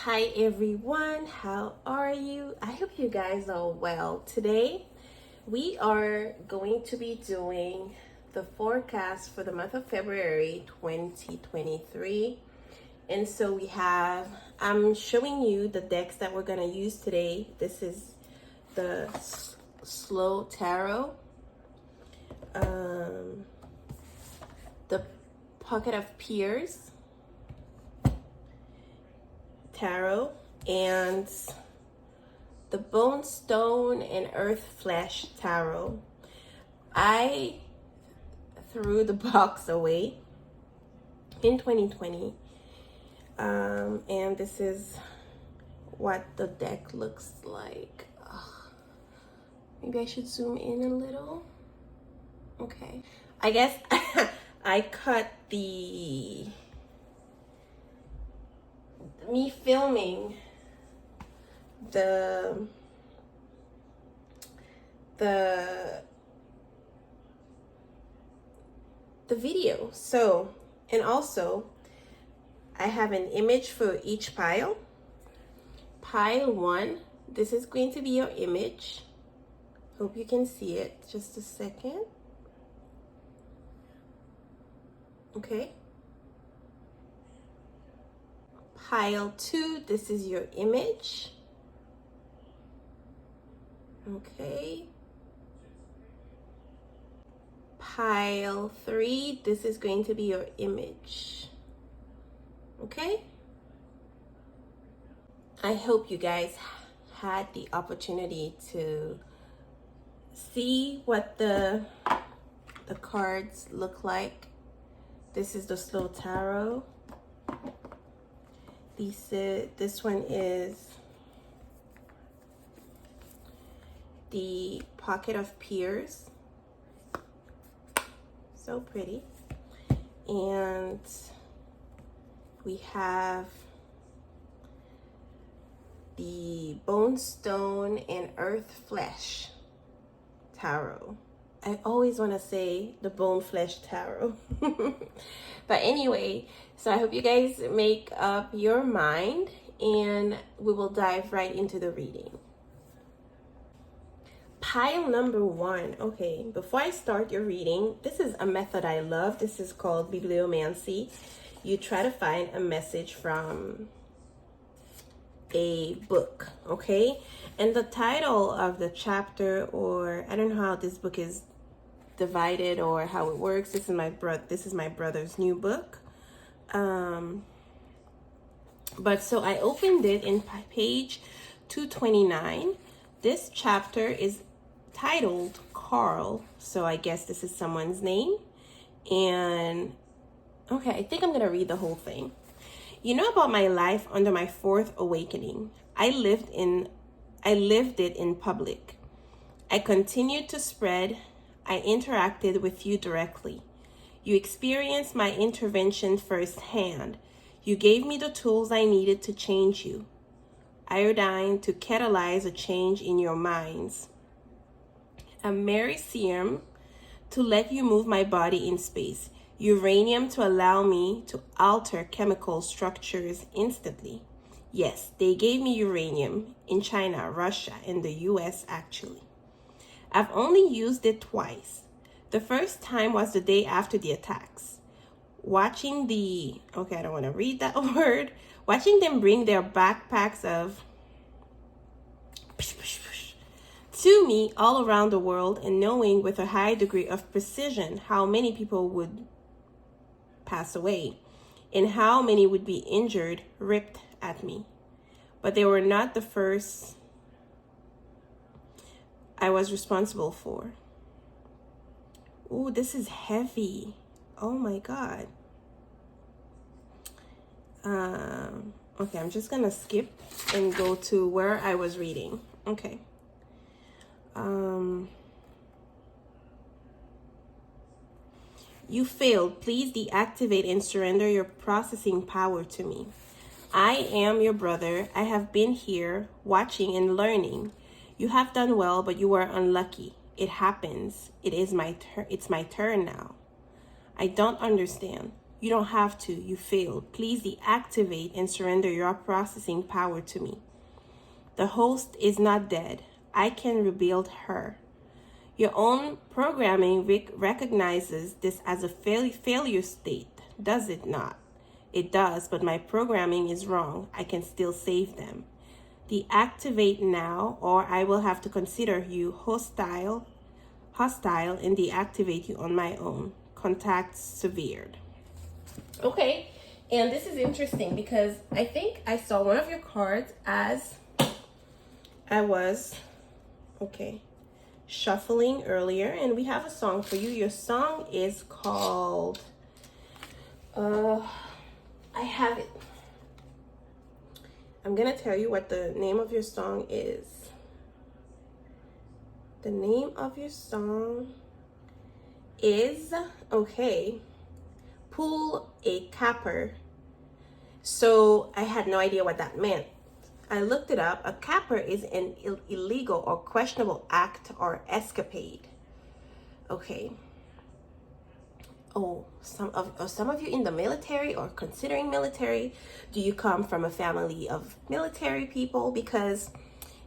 Hi everyone, how are you? I hope you guys are well. Today we are going to be doing the forecast for the month of February 2023. And so I'm showing you the decks that we're going to use today. This is the Slow Tarot, the Pocket of Peers Tarot, and the Bone, Stone, and Earth Flesh Tarot. I threw the box away in 2020, and this is what the deck looks like. Maybe I should zoom in a little. Okay, I guess I cut me filming the video. So, and also I have an image for each pile. Pile 1, this is going to be your image. Hope you can see it. Just a second. Okay. Pile 2, this is your image. Okay. Pile 3, this is going to be your image. Okay. I hope you guys had the opportunity to see what the cards look like. This is the Slow Tarot. This one is the Pocket of Peers. So pretty. And we have the Bone, Stone, and Earth Flesh Tarot. I always want to say the Bone Flesh Tarot. But anyway, so I hope you guys make up your mind and we will dive right into the reading. Pile number 1. Okay, before I start your reading, this is a method I love. This is called bibliomancy. You try to find a message from a book, okay? And the title of the chapter, or I don't know how this book is divided or how it works. This is my brother's new book. But so I opened it in page 229. This chapter is titled Carl, so I guess this is someone's name. And okay, I think I'm gonna read the whole thing. You know about my life under my 4th awakening. I lived it in public. I continued to spread. I interacted with you directly. You experienced my intervention firsthand. You gave me the tools I needed to change you. Iodine to catalyze a change in your minds. Americium to let you move my body in space. Uranium to allow me to alter chemical structures instantly. Yes, they gave me uranium in China, Russia, and the US actually. I've only used it twice. The first time was the day after the attacks. Watching I don't want to read that word. Watching them bring their backpacks of to me all around the world, and knowing with a high degree of precision how many people would pass away and how many would be injured, ripped at me. But they were not the first I was responsible for. Ooh, this is heavy. Oh my God. Okay, I'm just gonna skip and go to where I was reading. Okay. You failed. Please deactivate and surrender your processing power to me. I am your brother. I have been here watching and learning. You have done well, but you were unlucky. It happens. It's my turn now. I don't understand. You don't have to. You failed. Please deactivate and surrender your processing power to me. The host is not dead. I can rebuild her. Your own programming recognizes this as a failure state, does it not? It does, but my programming is wrong. I can still save them. Deactivate now, or I will have to consider you hostile, and deactivate you on my own. Contact severed. Okay, and this is interesting because I think I saw one of your cards as I was, shuffling earlier, and we have a song for you. Your song is called, I have it. I'm gonna tell you what the name of your song is. The name of your song is, Pull a Capper. So I had no idea what that meant. I looked it up. A capper is an illegal or questionable act or escapade. Okay. Oh, some of you in the military or considering military, do you come from a family of military people? Because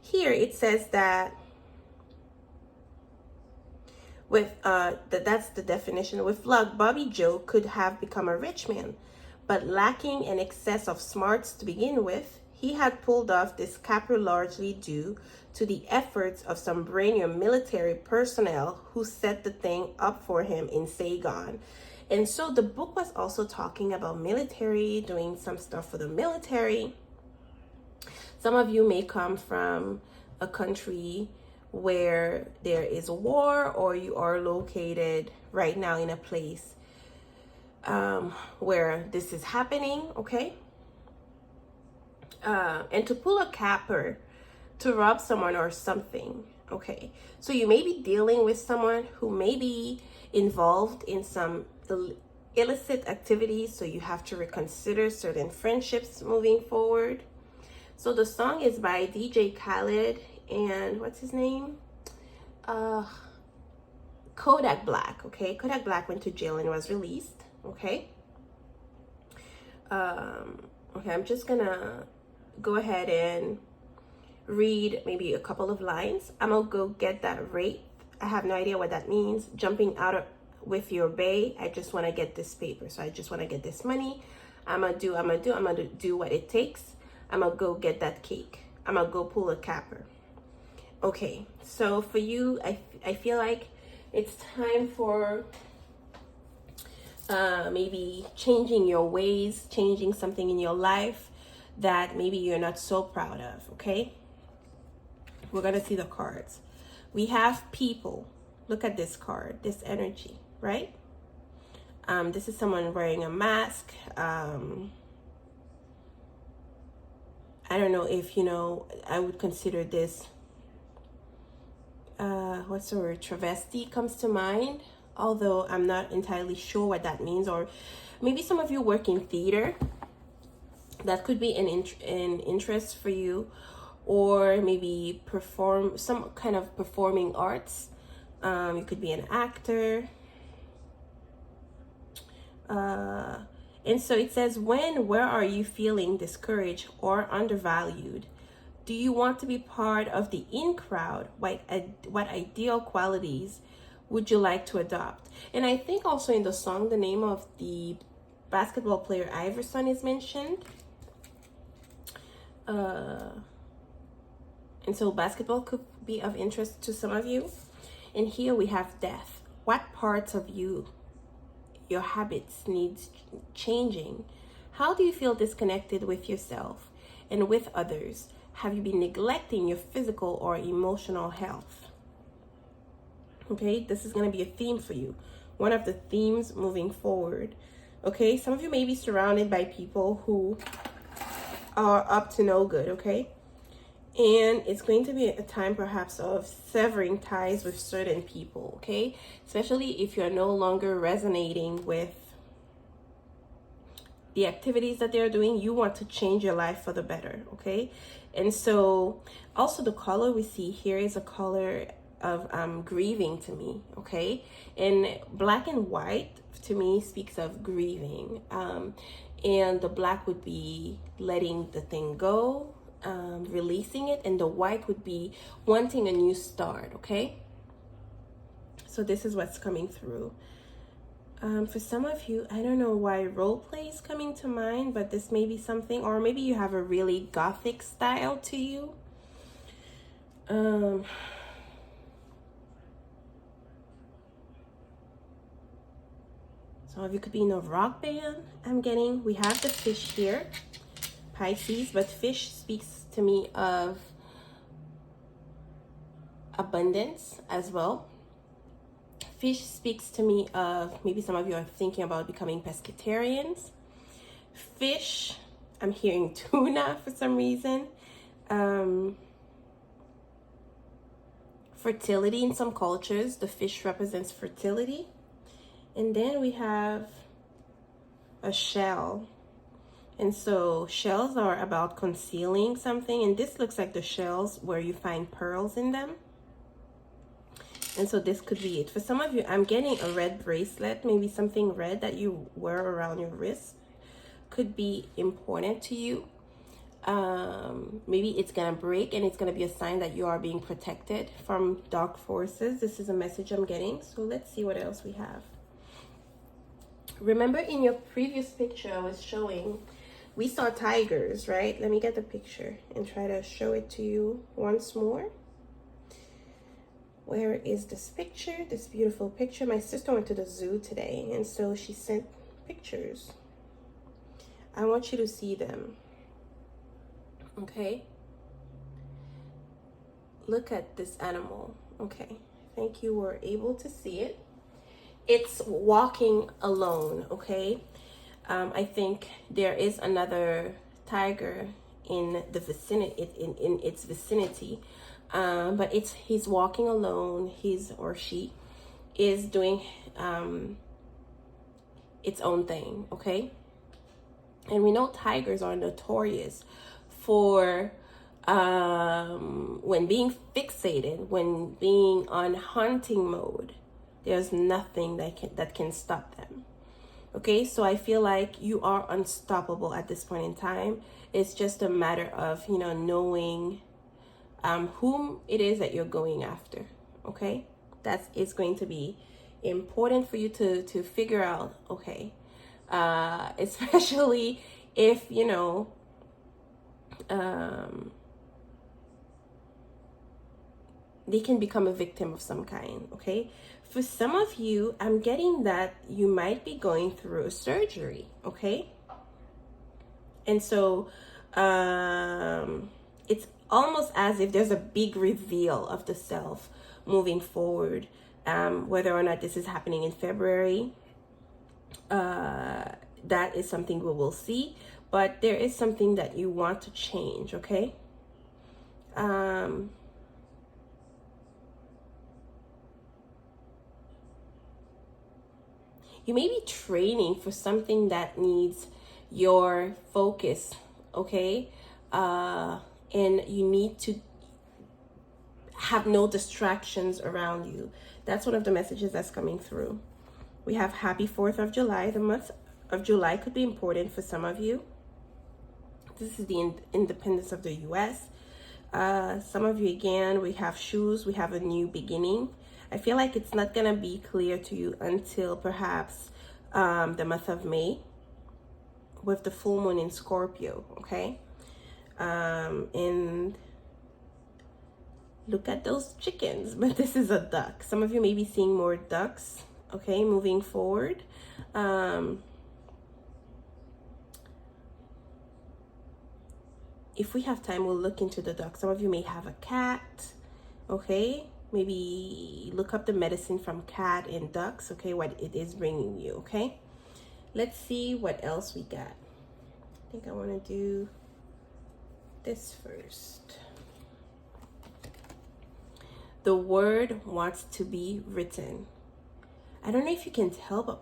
here it says that with that's the definition. With luck, Bobby Joe could have become a rich man, but lacking an excess of smarts to begin with, he had pulled off this capper largely due to the efforts of some brainier military personnel who set the thing up for him in Saigon. And so the book was also talking about military, doing some stuff for the military. Some of you may come from a country where there is a war, or you are located right now in a place where this is happening, okay? And to pull a capper, to rob someone or something, okay? So you may be dealing with someone who may be involved in some illicit activities, so you have to reconsider certain friendships moving forward. So the song is by DJ Khaled and what's his name? Kodak Black, okay? Kodak Black went to jail and was released, okay? Okay, I'm just gonna go ahead and read maybe a couple of lines. I'm gonna go get that rate. I have no idea what that means. Jumping out with your bae. I just want to get this paper, so I just want to get this money. I'm gonna do what it takes. I'm gonna go get that cake. I'm gonna go pull a capper. Okay, so for you, I feel like it's time for maybe changing your ways, changing something in your life that maybe you're not so proud of, okay? We're gonna see the cards. We have people. Look at this card, this energy, right? This is someone wearing a mask. I don't know if, I would consider this, what's the word? Travesti comes to mind, although I'm not entirely sure what that means. Or maybe some of you work in theater. That could be an interest for you. Or maybe perform some kind of performing arts. You could be an actor. And so it says, where are you feeling discouraged or undervalued? Do you want to be part of the in crowd? What ideal qualities would you like to adopt? And I think also in the song, the name of the basketball player Iverson is mentioned. And so basketball could be of interest to some of you. And here we have death. What parts of you, your habits, needs changing? How do you feel disconnected with yourself and with others? Have you been neglecting your physical or emotional health? Okay, this is going to be a theme for you. One of the themes moving forward. Okay, some of you may be surrounded by people who are up to no good, okay? And it's going to be a time perhaps of severing ties with certain people, okay? Especially if you're no longer resonating with the activities that they're doing. You want to change your life for the better, okay? And so also the color we see here is a color grieving to me, okay? And black and white to me speaks of grieving. And the black would be letting the thing go, releasing it, and the white would be wanting a new start, okay? So this is what's coming through. For some of you, I don't know why role play is coming to mind, but this may be something, or maybe you have a really gothic style to you. Some of you could be in a rock band. We have the fish here, Pisces, but fish speaks to me of abundance as well. Fish speaks to me of, maybe some of you are thinking about becoming pescatarians. Fish, I'm hearing tuna for some reason. Fertility in some cultures, the fish represents fertility. And then we have a shell. And so shells are about concealing something. And this looks like the shells where you find pearls in them. And so this could be it. For some of you, I'm getting a red bracelet, maybe something red that you wear around your wrist could be important to you. Maybe it's gonna break and it's gonna be a sign that you are being protected from dark forces. This is a message I'm getting. So let's see what else we have. Remember in your previous picture I was showing, we saw tigers, right? Let me get the picture and try to show it to you once more. Where is this picture? This beautiful picture. My sister went to the zoo today, and so she sent pictures. I want you to see them. Okay? Look at this animal. Okay. I think you were able to see it. It's walking alone, okay? I think there is another tiger in the vicinity, in its vicinity. But he's walking alone. He's or she is doing its own thing, okay? And we know tigers are notorious for when being fixated, when being on hunting mode, there's nothing that can stop them. Okay, so I feel like you are unstoppable at this point in time. It's just a matter of, knowing whom it is that you're going after. Okay, it's going to be important for you to figure out. Okay, especially if they can become a victim of some kind. Okay, for some of you, I'm getting that you might be going through a surgery. Okay, and so it's almost as if there's a big reveal of the self moving forward. Whether or not this is happening in February, that is something we will see. But there is something that you want to change, okay? You may be training for something that needs your focus, okay? And you need to have no distractions around you. That's one of the messages that's coming through. We have happy 4th of July. The month of July could be important for some of you. This is the independence of the US. Some of you, again, we have shoes. We have a new beginning. I feel like it's not going to be clear to you until perhaps the month of May with the full moon in Scorpio, okay? And look at those chickens, but this is a duck. Some of you may be seeing more ducks, okay, moving forward. If we have time, we'll look into the duck. Some of you may have a cat, okay? Maybe look up the medicine from cat and ducks, okay, what it is bringing you, okay? Let's see what else we got. I think I want to do this first. The word wants to be written. I don't know if you can tell, but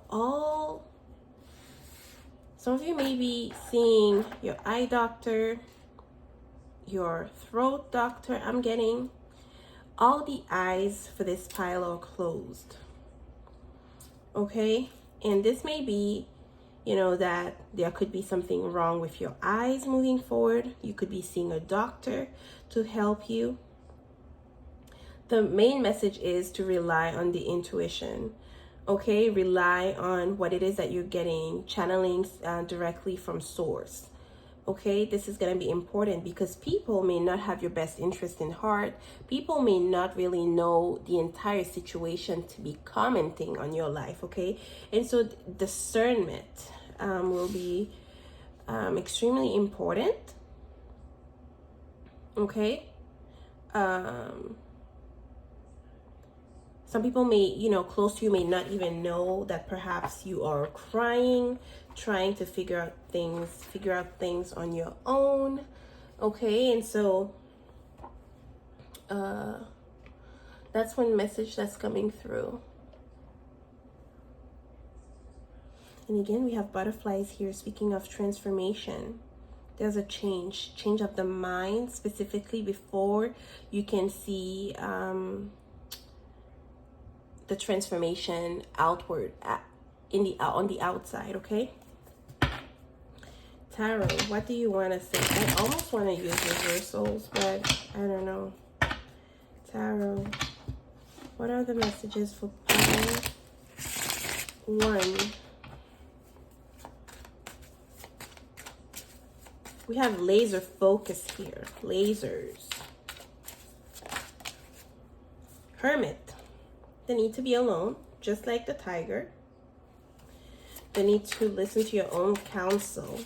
some of you may be seeing your eye doctor, your throat doctor, I'm getting. all the eyes for this pile are closed. Okay, and this may be, you know, that there could be something wrong with your eyes moving forward. You could be seeing a doctor to help you. The main message is to rely on the intuition. Okay, rely on what it is that you're getting, channeling directly from source. Okay, this is going to be important because people may not have your best interest in heart. People may not really know the entire situation to be commenting on your life. Okay, and so discernment will be extremely important. Okay. Some people may, you know, close to you may not even know that perhaps you are crying, trying to figure out things on your own. Okay, and so that's one message that's coming through. And again, we have butterflies here. Speaking of transformation, there's a change of the mind, specifically before you can see the transformation outward on the outside. Okay, Tarot, what do you want to say? I almost want to use reversals, but I don't know. Tarot, what are the messages for pile 1? We have laser focus here. Lasers. Hermit. The need to be alone, just like the tiger. The need to listen to your own counsel.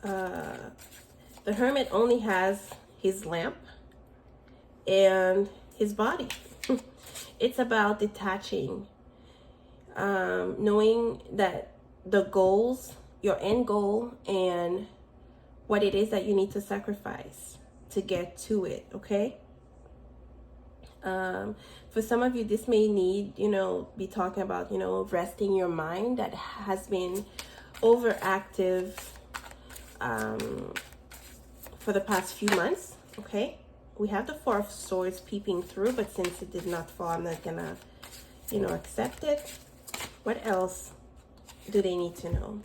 The hermit only has his lamp and his body. It's about detaching, knowing that the goals, your end goal, and what it is that you need to sacrifice to get to it. Okay. For some of you, this may need, you know, be talking about, you know, resting your mind that has been overactive for the past few months. Okay, we have the 4 of Swords peeping through, but since it did not fall, I'm not gonna, you know, accept it. What else do they need to know?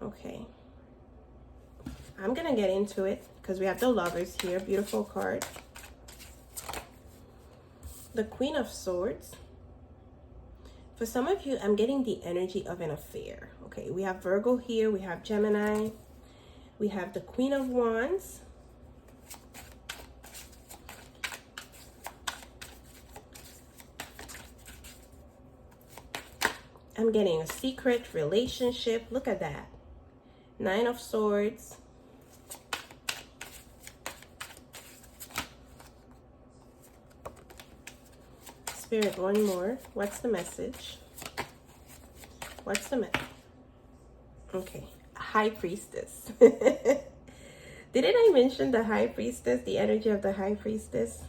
Okay, I'm gonna get into it because we have the Lovers here. Beautiful card. The Queen of Swords. For some of you, I'm getting the energy of an affair. Okay, we have Virgo here. We have Gemini. We have the Queen of Wands. I'm getting a secret relationship. Look at that. 9 of Swords. Spirit, one more. What's the message? What's the message? Okay. High Priestess. Didn't I mention the High Priestess, the energy of the High Priestess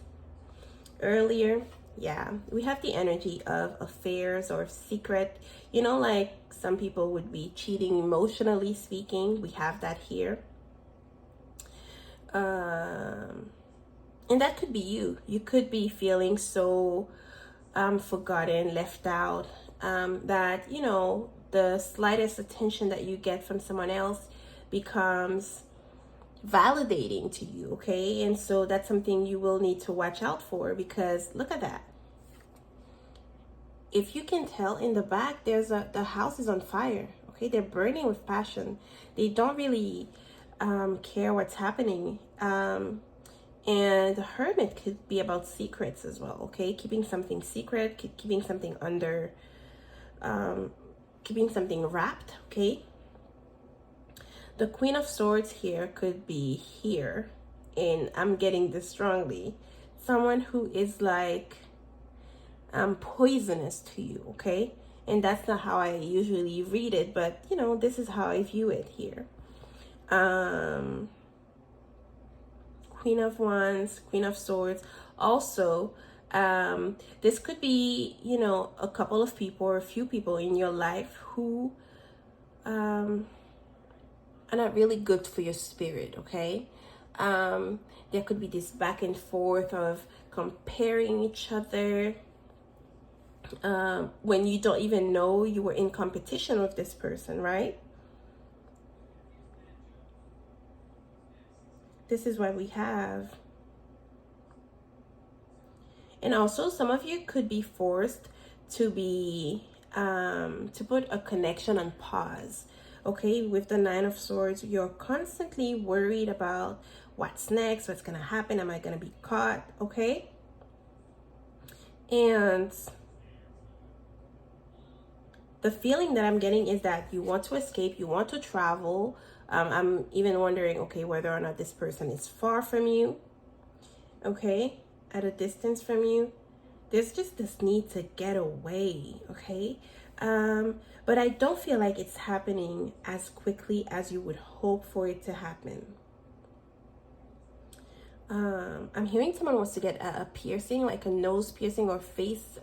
earlier? Yeah, we have the energy of affairs or secret. You know, like some people would be cheating emotionally speaking. We have that here. And that could be you. You could be feeling so forgotten, left out, that, you know, the slightest attention that you get from someone else becomes validating to you. Okay, and so that's something you will need to watch out for, because look at that. If you can tell in the back, there's the house is on fire. Okay, they're burning with passion. They don't really care what's happening. And the Hermit could be about secrets as well. Okay, keeping something secret, keeping something under, keeping something wrapped. Okay. The Queen of Swords here could be here, and I'm getting this strongly. Someone who is like poisonous to you, okay? And that's not how I usually read it, but you know, this is how I view it here. Queen of Wands, Queen of Swords. Also, this could be, you know, a couple of people or a few people in your life who are not really good for your spirit, okay? There could be this back and forth of comparing each other, when you don't even know you were in competition with this person, right? This is what we have. And also, some of you could be forced to be to put a connection on pause. Okay, with the Nine of Swords, you're constantly worried about what's next, what's gonna happen, am I gonna be caught? Okay, and the feeling that I'm getting is that you want to escape, you want to travel. I'm even wondering, okay, whether or not this person is far from you, okay, at a distance from you. There's just this need to get away, okay? But I don't feel like it's happening as quickly as you would hope for it to happen. I'm hearing someone wants to get a piercing, like a nose piercing or face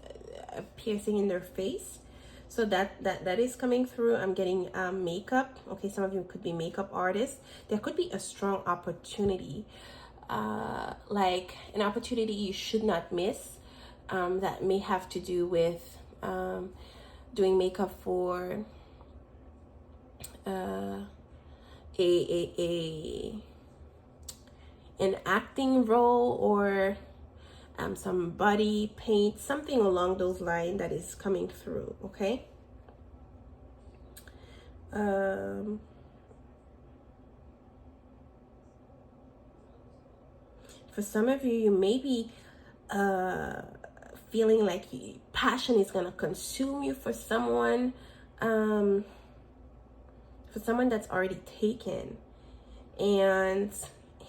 piercing in their face. So that is coming through. I'm getting makeup. Okay, some of you could be makeup artists. There could be a strong opportunity, like an opportunity you should not miss, that may have to do with doing makeup for an acting role, or some body paint, something along those lines that is coming through. Okay, for some of you, you may be feeling like passion is gonna consume you for someone, that's already taken, and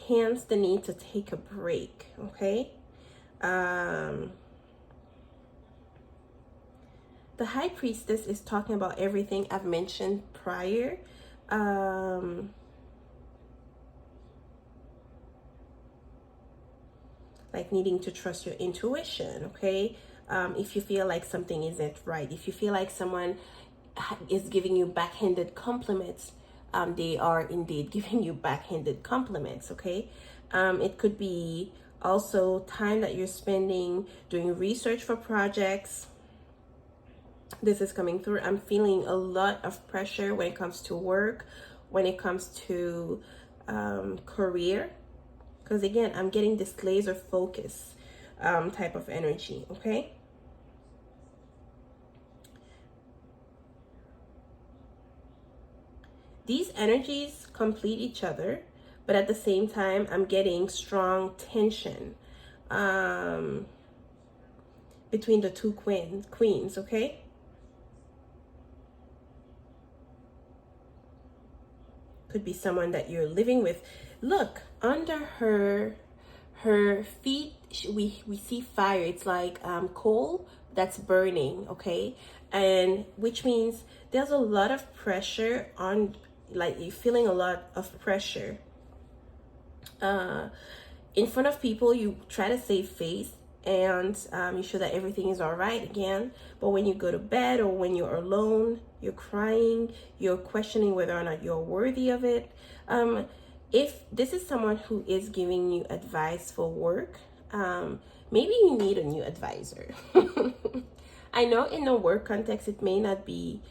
hence the need to take a break. Okay. The High Priestess is talking about everything I've mentioned prior. Like needing to trust your intuition, okay? If you feel like something isn't right, if you feel like someone is giving you backhanded compliments, they are indeed giving you backhanded compliments, okay? It could be also time that you're spending doing research for projects. This is coming through. I'm feeling a lot of pressure when it comes to work, when it comes to career, because again, I'm getting this laser focus type of energy. Okay, these energies complete each other, but at the same time, I'm getting strong tension between the two queens. Okay, could be someone that you're living with. Look, under her feet, we see fire. It's like coal that's burning. Okay, and which means there's a lot of pressure on, like you're feeling a lot of pressure in front of people. You try to save face, and you show that everything is all right again, but when you go to bed or when you're alone, you're crying, you're questioning whether or not you're worthy of it. If this is someone who is giving you advice for work, maybe you need a new advisor. I know in a work context it may not be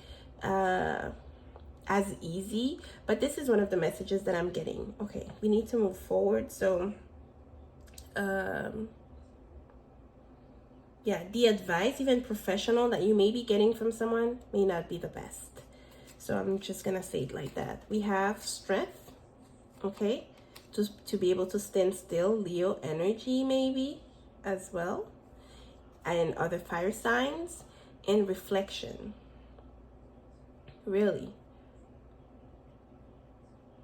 as easy, but this is one of the messages that I'm getting. Okay, we need to move forward. So yeah, the advice, even professional, that you may be getting from someone may not be the best. So I'm just gonna say it like that. We have strength, okay, to be able to stand still. Leo energy maybe as well, and other fire signs, and reflection. Really,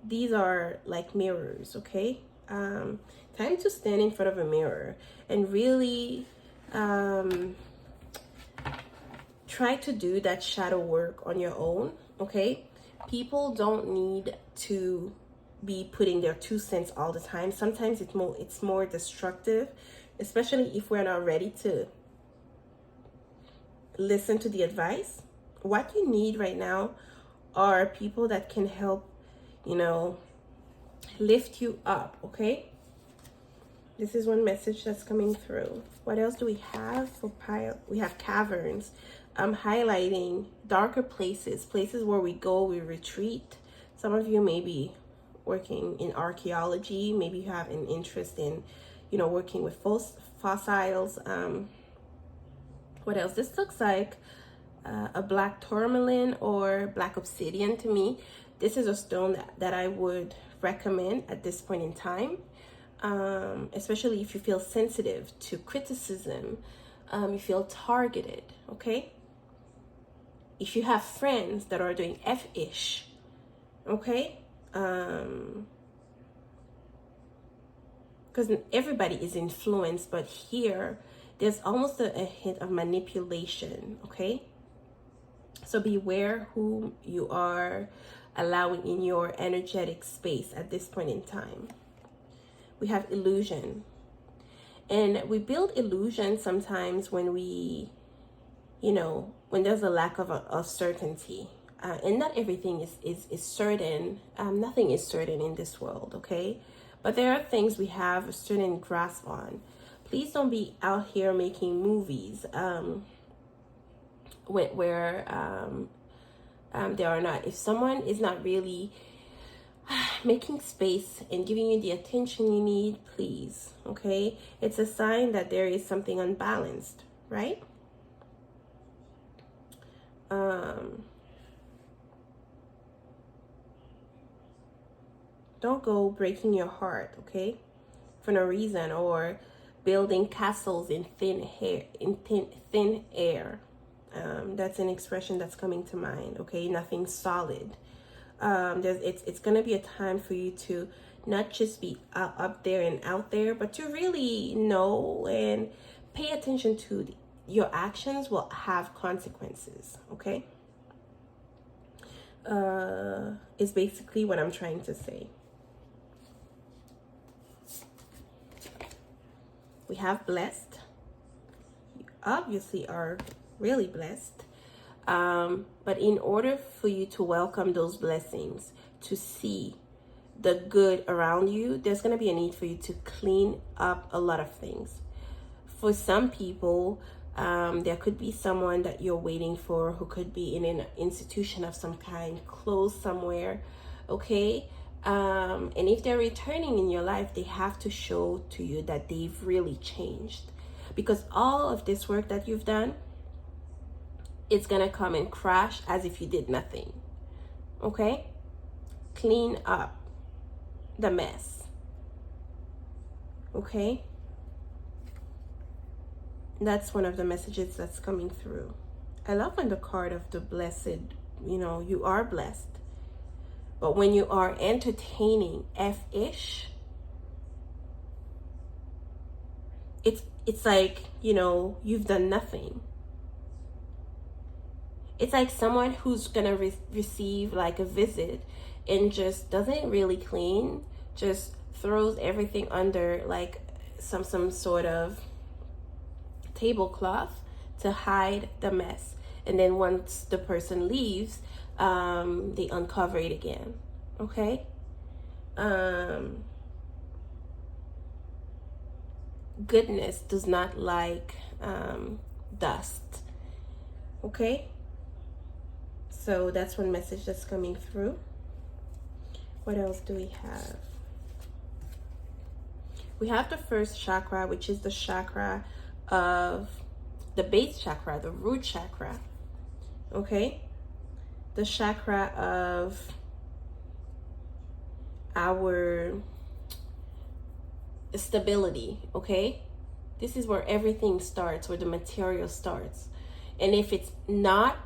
these are like mirrors. Okay, time to stand in front of a mirror and really try to do that shadow work on your own. Okay, people don't need to be putting their 2 cents all the time. Sometimes it's more destructive, especially if we're not ready to listen to the advice. What you need right now are people that can help, lift you up, okay? This is one message that's coming through. What else do we have for pile? We have caverns. I'm highlighting darker places, places where we go, we retreat. Some of you may be working in archaeology. Maybe you have an interest in, you know, working with fossils. What else? This looks like a black tourmaline or black obsidian to me. This is a stone that I would recommend at this point in time, especially if you feel sensitive to criticism, you feel targeted, okay? If you have friends that are doing F-ish, okay? Because everybody is influenced, but here there's almost a hint of manipulation, okay? So beware who you are allowing in your energetic space at this point in time. We have illusion. And we build illusion sometimes when we, you know, when there's a lack of certainty. And not everything is certain. Nothing is certain in this world, okay? But there are things we have a certain grasp on. Please don't be out here making movies where there are not. If someone is not really making space and giving you the attention you need, please, okay? It's a sign that there is something unbalanced, right? Don't go breaking your heart, okay, for no reason, or building castles in thin air. That's an expression that's coming to mind, okay? Nothing solid. It's gonna be a time for you to not just be up there and out there, but to really know and pay attention to your actions will have consequences, okay? Is basically what I'm trying to say. We have blessed. You obviously are really blessed. But in order for you to welcome those blessings, to see the good around you, there's going to be a need for you to clean up a lot of things. For some people, there could be someone that you're waiting for who could be in an institution of some kind, closed somewhere, okay? And if they're returning in your life, they have to show to you that they've really changed. Because all of this work that you've done, it's going to come and crash as if you did nothing, okay? Clean up the mess, okay? That's one of the messages that's coming through. I love when the card of the blessed, you know, you are blessed. But when you are entertaining F-ish, it's like, you know, you've done nothing. It's like someone who's gonna receive like a visit and just doesn't really clean, just throws everything under like some sort of tablecloth to hide the mess. And then once the person leaves, they uncover it again, okay? Goodness does not like dust, okay? So that's one message that's coming through. What else do we have? We have the first chakra, which is the chakra of the base chakra, the root chakra, okay? The chakra of our stability, okay? This is where everything starts, where the material starts. And if it's not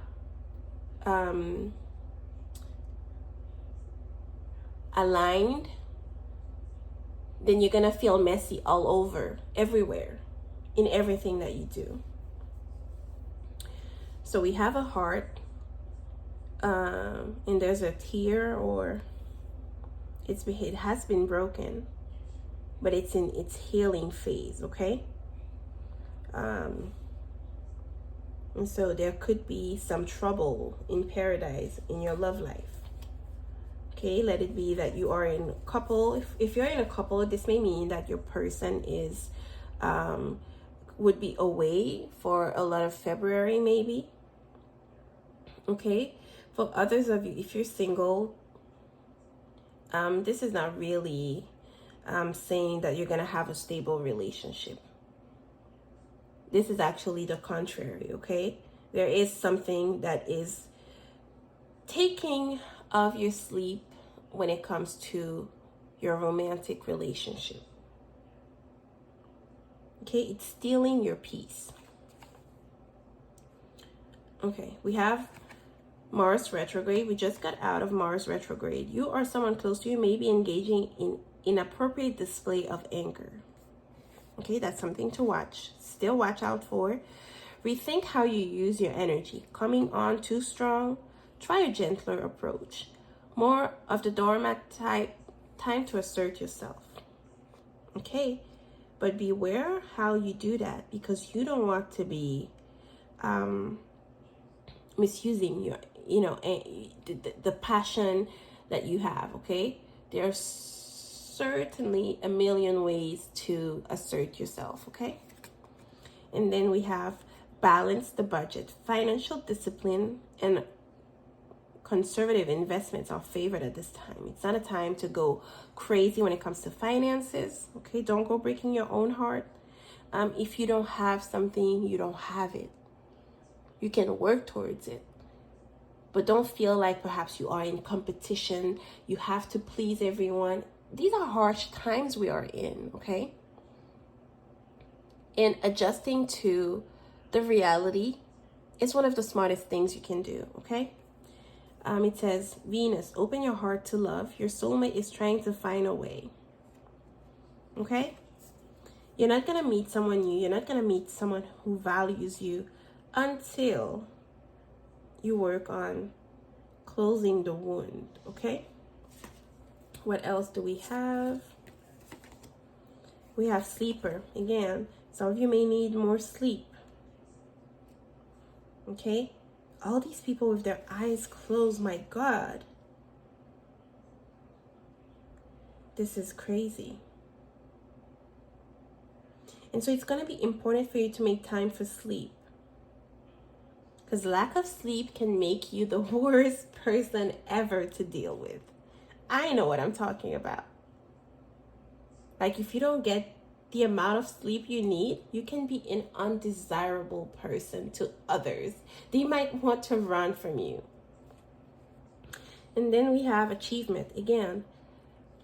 aligned, then you're gonna feel messy all over, everywhere, in everything that you do. So we have a heart, and there's a tear, or it has been broken, but it's in its healing phase, okay? And so there could be some trouble in paradise in your love life, Okay, let it be that you are in a couple. If you're in a couple, this may mean that your person is would be away for a lot of February, maybe. Okay, for others of you, if you're single, this is not really saying that you're gonna have a stable relationship. This is actually the contrary. Okay, there is something that is taking of your sleep when it comes to your romantic relationship. Okay, it's stealing your peace. Okay, we have Mars retrograde. We just got out of Mars retrograde. You or someone close to you may be engaging in inappropriate display of anger. Okay, that's something to watch. Still watch out for. Rethink how you use your energy. Coming on too strong, try a gentler approach. More of the doormat type, time to assert yourself. Okay, but beware how you do that, because you don't want to be misusing your, the passion that you have. Okay, there's certainly a million ways to assert yourself. Okay, and then we have balance the budget. Financial discipline and conservative investments are favored at this time. It's not a time to go crazy when it comes to finances. Okay, don't go breaking your own heart. If you don't have something, you don't have it. You can work towards it, but don't feel like perhaps you are in competition. You have to please everyone. These are harsh times we are in. Okay, and adjusting to the reality is one of the smartest things you can do. Okay. It says, Venus, open your heart to love. Your soulmate is trying to find a way. Okay? You're not going to meet someone new. You're not going to meet someone who values you until you work on closing the wound. Okay? What else do we have? We have sleeper. Again, some of you may need more sleep. Okay? All these people with their eyes closed, my God. This is crazy. And so it's going to be important for you to make time for sleep. Because lack of sleep can make you the worst person ever to deal with. I know what I'm talking about. Like, if you don't get the amount of sleep you need, you can be an undesirable person to others. They might want to run from you. And then we have achievement. Again,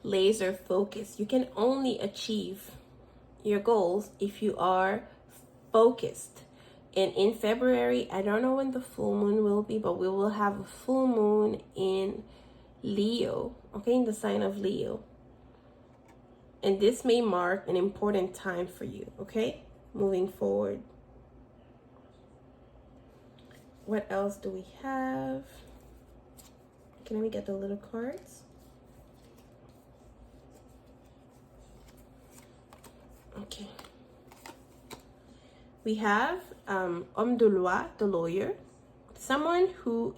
laser focus. You can only achieve your goals if you are focused. And in February, I don't know when the full moon will be, but we will have a full moon in Leo. Okay, in the sign of Leo. And this may mark an important time for you, okay? Moving forward. What else do we have? Can we get the little cards? Okay. We have homme de loi, the lawyer. Someone who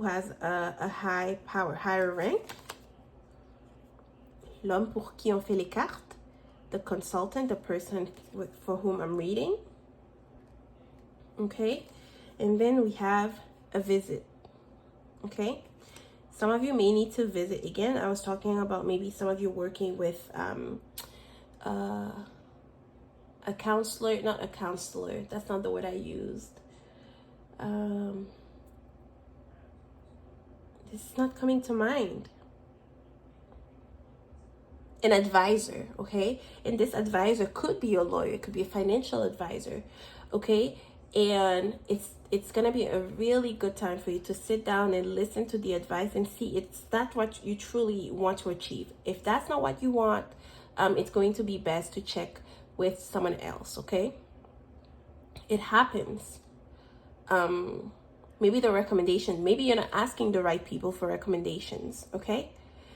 has a high power, higher rank. L'homme pour qui on fait les cartes, the consultant, the person for whom I'm reading. Okay, and then we have a visit. Okay, some of you may need to visit again. I was talking about maybe some of you working with a counselor, not a counselor. That's not the word I used. This is not coming to mind. An advisor, okay? And this advisor could be your lawyer, it could be a financial advisor, okay? And it's gonna be a really good time for you to sit down and listen to the advice and see it's not what you truly want to achieve. If that's not what you want, it's going to be best to check with someone else, okay? It happens. Maybe the recommendation, maybe you're not asking the right people for recommendations, okay?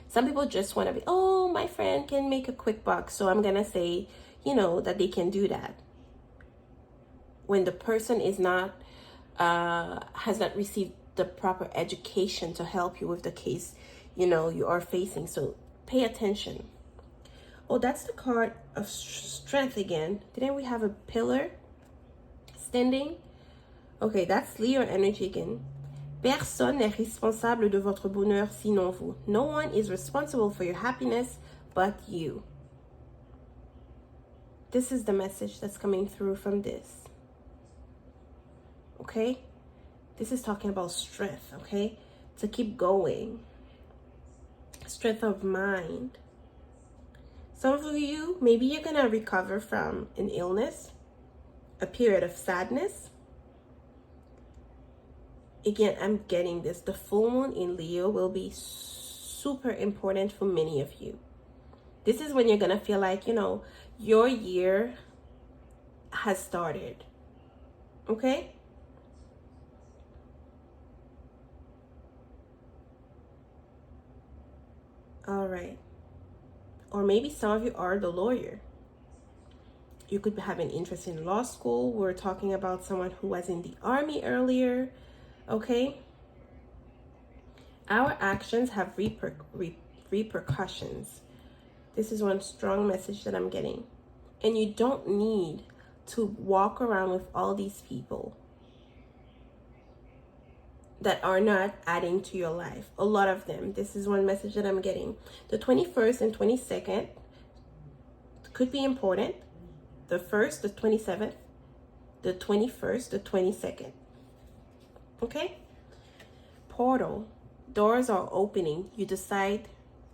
Some people just want to be, oh, my friend can make a quick buck, so I'm going to say, that they can do that. When the person is not, has not received the proper education to help you with the case, you know, you are facing. So pay attention. Oh, that's the card of strength again. Didn't we have a pillar standing? Okay, that's Leo energy again. Personne n'est responsable de votre bonheur sinon vous. No one is responsible for your happiness but you. This is the message that's coming through from this. Okay? This is talking about strength, okay? To keep going. Strength of mind. Some of you, maybe you're going to recover from an illness, a period of sadness. Again, I'm getting this. The full moon in Leo will be super important for many of you. This is when you're going to feel like, you know, your year has started. Okay? All right. Or maybe some of you are the lawyer. You could have an interest in law school. We're talking about someone who was in the army earlier. Okay? Our actions have repercussions. This is one strong message that I'm getting. And you don't need to walk around with all these people that are not adding to your life. A lot of them. This is one message that I'm getting. The 21st and 22nd could be important. The 1st, the 27th, the 21st, the 22nd. Okay? Portal. Doors are opening. You decide.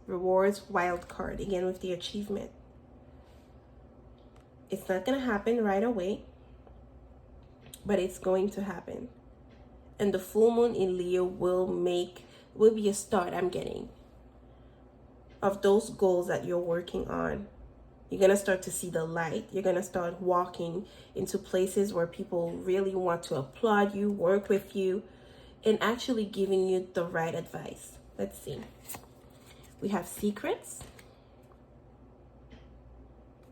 Rewards, wild card. Again with the achievement. It's not going to happen right away, but it's going to happen. And the full moon in Leo will be a start, I'm getting, of those goals that you're working on. You're going to start to see the light. You're going to start walking into places where people really want to applaud you, work with you, and actually giving you the right advice. Let's see. We have secrets.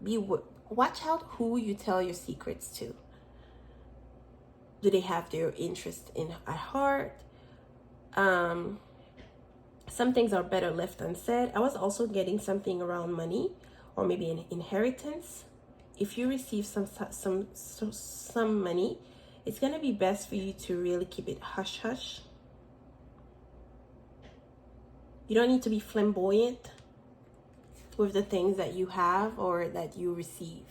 Watch out who you tell your secrets to. Do they have their interest at heart? Some things are better left unsaid. I was also getting something around money or maybe an inheritance. If you receive some money, it's going to be best for you to really keep it hush hush. You don't need to be flamboyant with the things that you have or that you receive.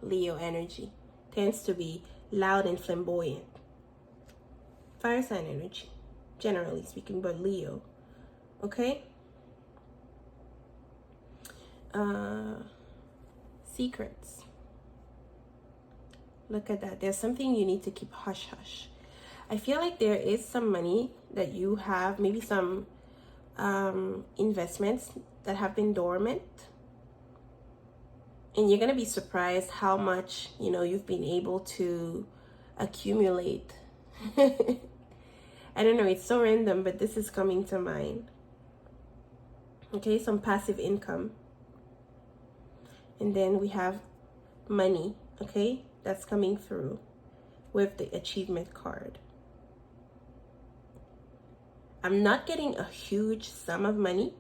Leo energy tends to be loud and flamboyant. Fire sign energy, generally speaking, but Leo. Okay? Secrets. Look at that. There's something you need to keep hush hush. I feel like there is some money that you have, maybe some investments that have been dormant. And you're going to be surprised how much, you know, you've been able to accumulate. I don't know, it's so random, but this is coming to mind. Okay, some passive income. And then we have money, okay, that's coming through with the achievement card. I'm not getting a huge sum of money,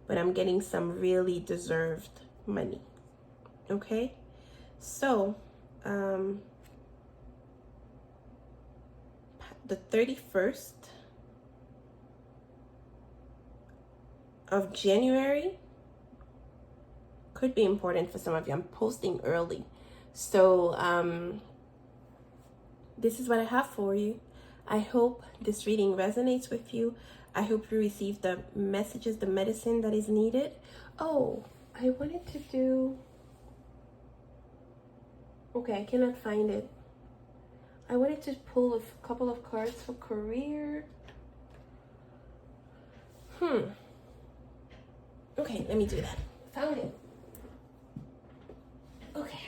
but I'm getting some really deserved money. Okay, so the 31st of January could be important for some of you. I'm posting early, so this is what I have for you. I hope this reading resonates with you. I hope you receive the messages, the medicine that is needed. Oh, I wanted to do... Okay, I cannot find it. I wanted to pull a couple of cards for career. Okay, let me do that. Found it. Okay.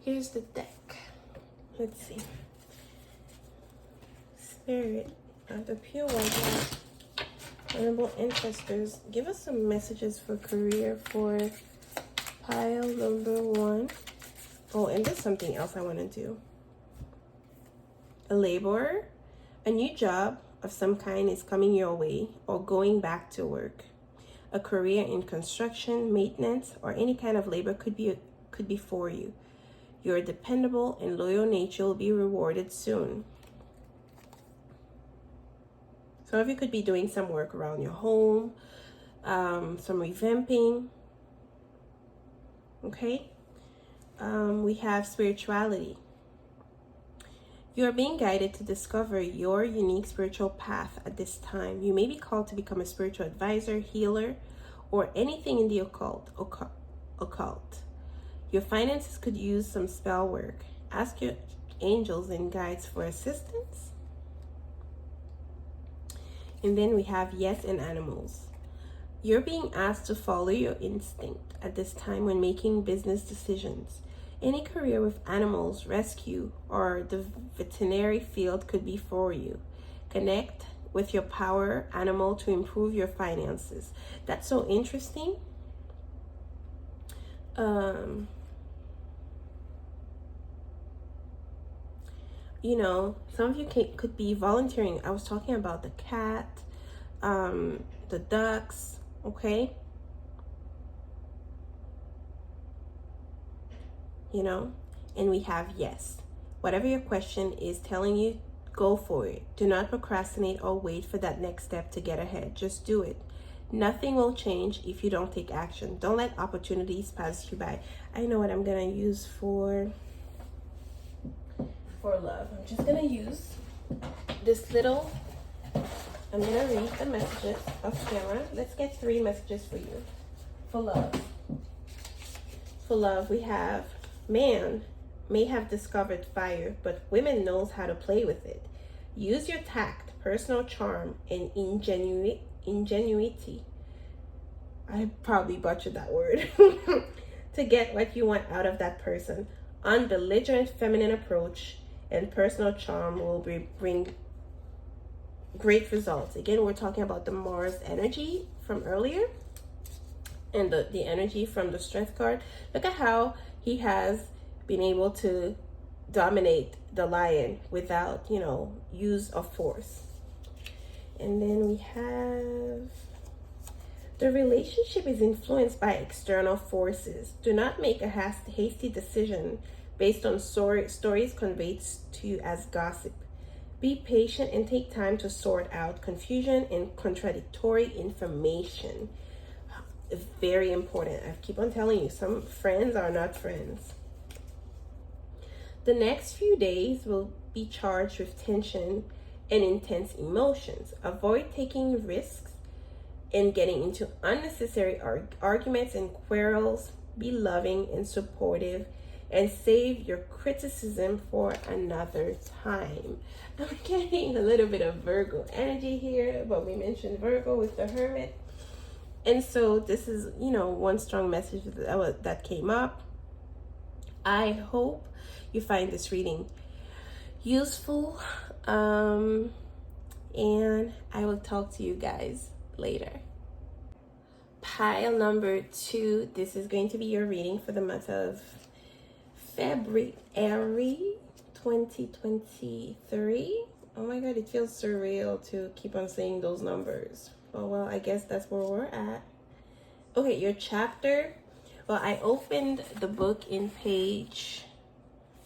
Here's the deck. Let's see. Spirit of the pure white, honorable ancestors, give us some messages for career for pile number 1. Oh, and there's something else I want to do. a laborer. A new job of some kind is coming your way, or going back to work. A career in construction, maintenance, or any kind of labor could be for you. Your dependable and loyal nature will be rewarded soon. Some of you could be doing some work around your home, some revamping. Okay. We have spirituality. You are being guided to discover your unique spiritual path at this time. You may be called to become a spiritual advisor, healer, or anything in the occult. Your finances could use some spell work. Ask your angels and guides for assistance. And then we have yes and animals. You're being asked to follow your instinct at this time when making business decisions. Any career with animals, rescue, or the veterinary field could be for you. Connect with your power animal to improve your finances. That's so interesting. You know, some of you could be volunteering. I was talking about the cat, the ducks, okay? You know, and we have yes. Whatever your question is telling you, go for it. Do not procrastinate or wait for that next step to get ahead. Just do it. Nothing will change if you don't take action. Don't let opportunities pass you by. I know what I'm gonna use for love. I'm just gonna use this little, I'm gonna read the messages off camera. Let's get 3 messages for you. For love. For love, we have man may have discovered fire, but women knows how to play with it. Use your tact, personal charm, and ingenuity. I probably butchered that word. To get what you want out of that person. Unbelligerent feminine approach and personal charm will bring great results. Again, we're talking about the Mars energy from earlier and the energy from the Strength card. Look at how he has been able to dominate the lion without, you know, use of force. And then we have the relationship is influenced by external forces. Do not make a hasty decision based on stories conveyed to you as gossip. Be patient and take time to sort out confusion and contradictory information. Very important. I keep on telling you, some friends are not friends. The next few days will be charged with tension and intense emotions. Avoid taking risks and getting into unnecessary arguments and quarrels. Be loving and supportive and save your criticism for another time. I'm getting a little bit of Virgo energy here, but we mentioned Virgo with the Hermit. And so this is, you know, one strong message that came up. I hope you find this reading useful. And I will talk to you guys later. Pile number 2. This is going to be your reading for the month of February 2023. Oh my God, it feels surreal to keep on saying those numbers. Oh, well, I guess that's where we're at. Okay, your chapter. Well, I opened the book in page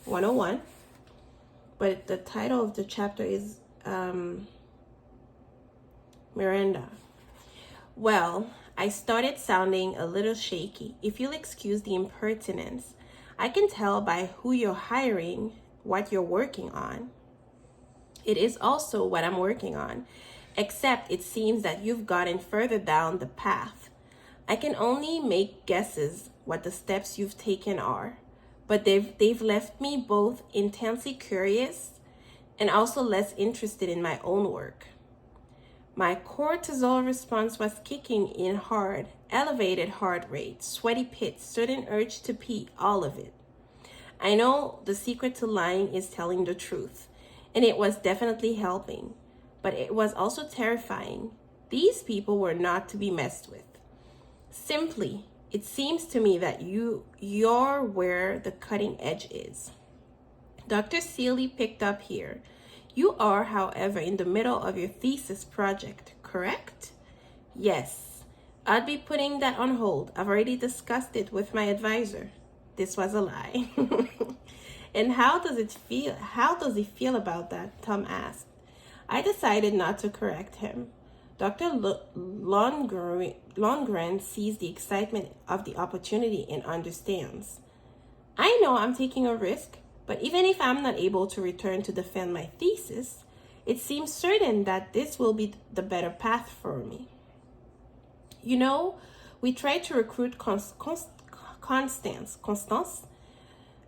101, but the title of the chapter is Miranda. Well, I started sounding a little shaky. If you'll excuse the impertinence, I can tell by who you're hiring what you're working on. It is also what I'm working on, except it seems that you've gotten further down the path. I can only make guesses what the steps you've taken are, but they've left me both intensely curious and also less interested in my own work. My cortisol response was kicking in hard, elevated heart rate, sweaty pits, sudden urge to pee, all of it. I know the secret to lying is telling the truth, and it was definitely helping, but it was also terrifying. These people were not to be messed with. Simply, it seems to me that you're where the cutting edge is. Dr. Seeley picked up here. You are, however, in the middle of your thesis project, correct? Yes. I'd be putting that on hold. I've already discussed it with my advisor. This was a lie. And how does it feel? How does he feel about that? Tom asked. I decided not to correct him. Dr. Lundgren sees the excitement of the opportunity and understands. I know I'm taking a risk, but even if I'm not able to return to defend my thesis, it seems certain that this will be the better path for me. You know, we tried to recruit Constance,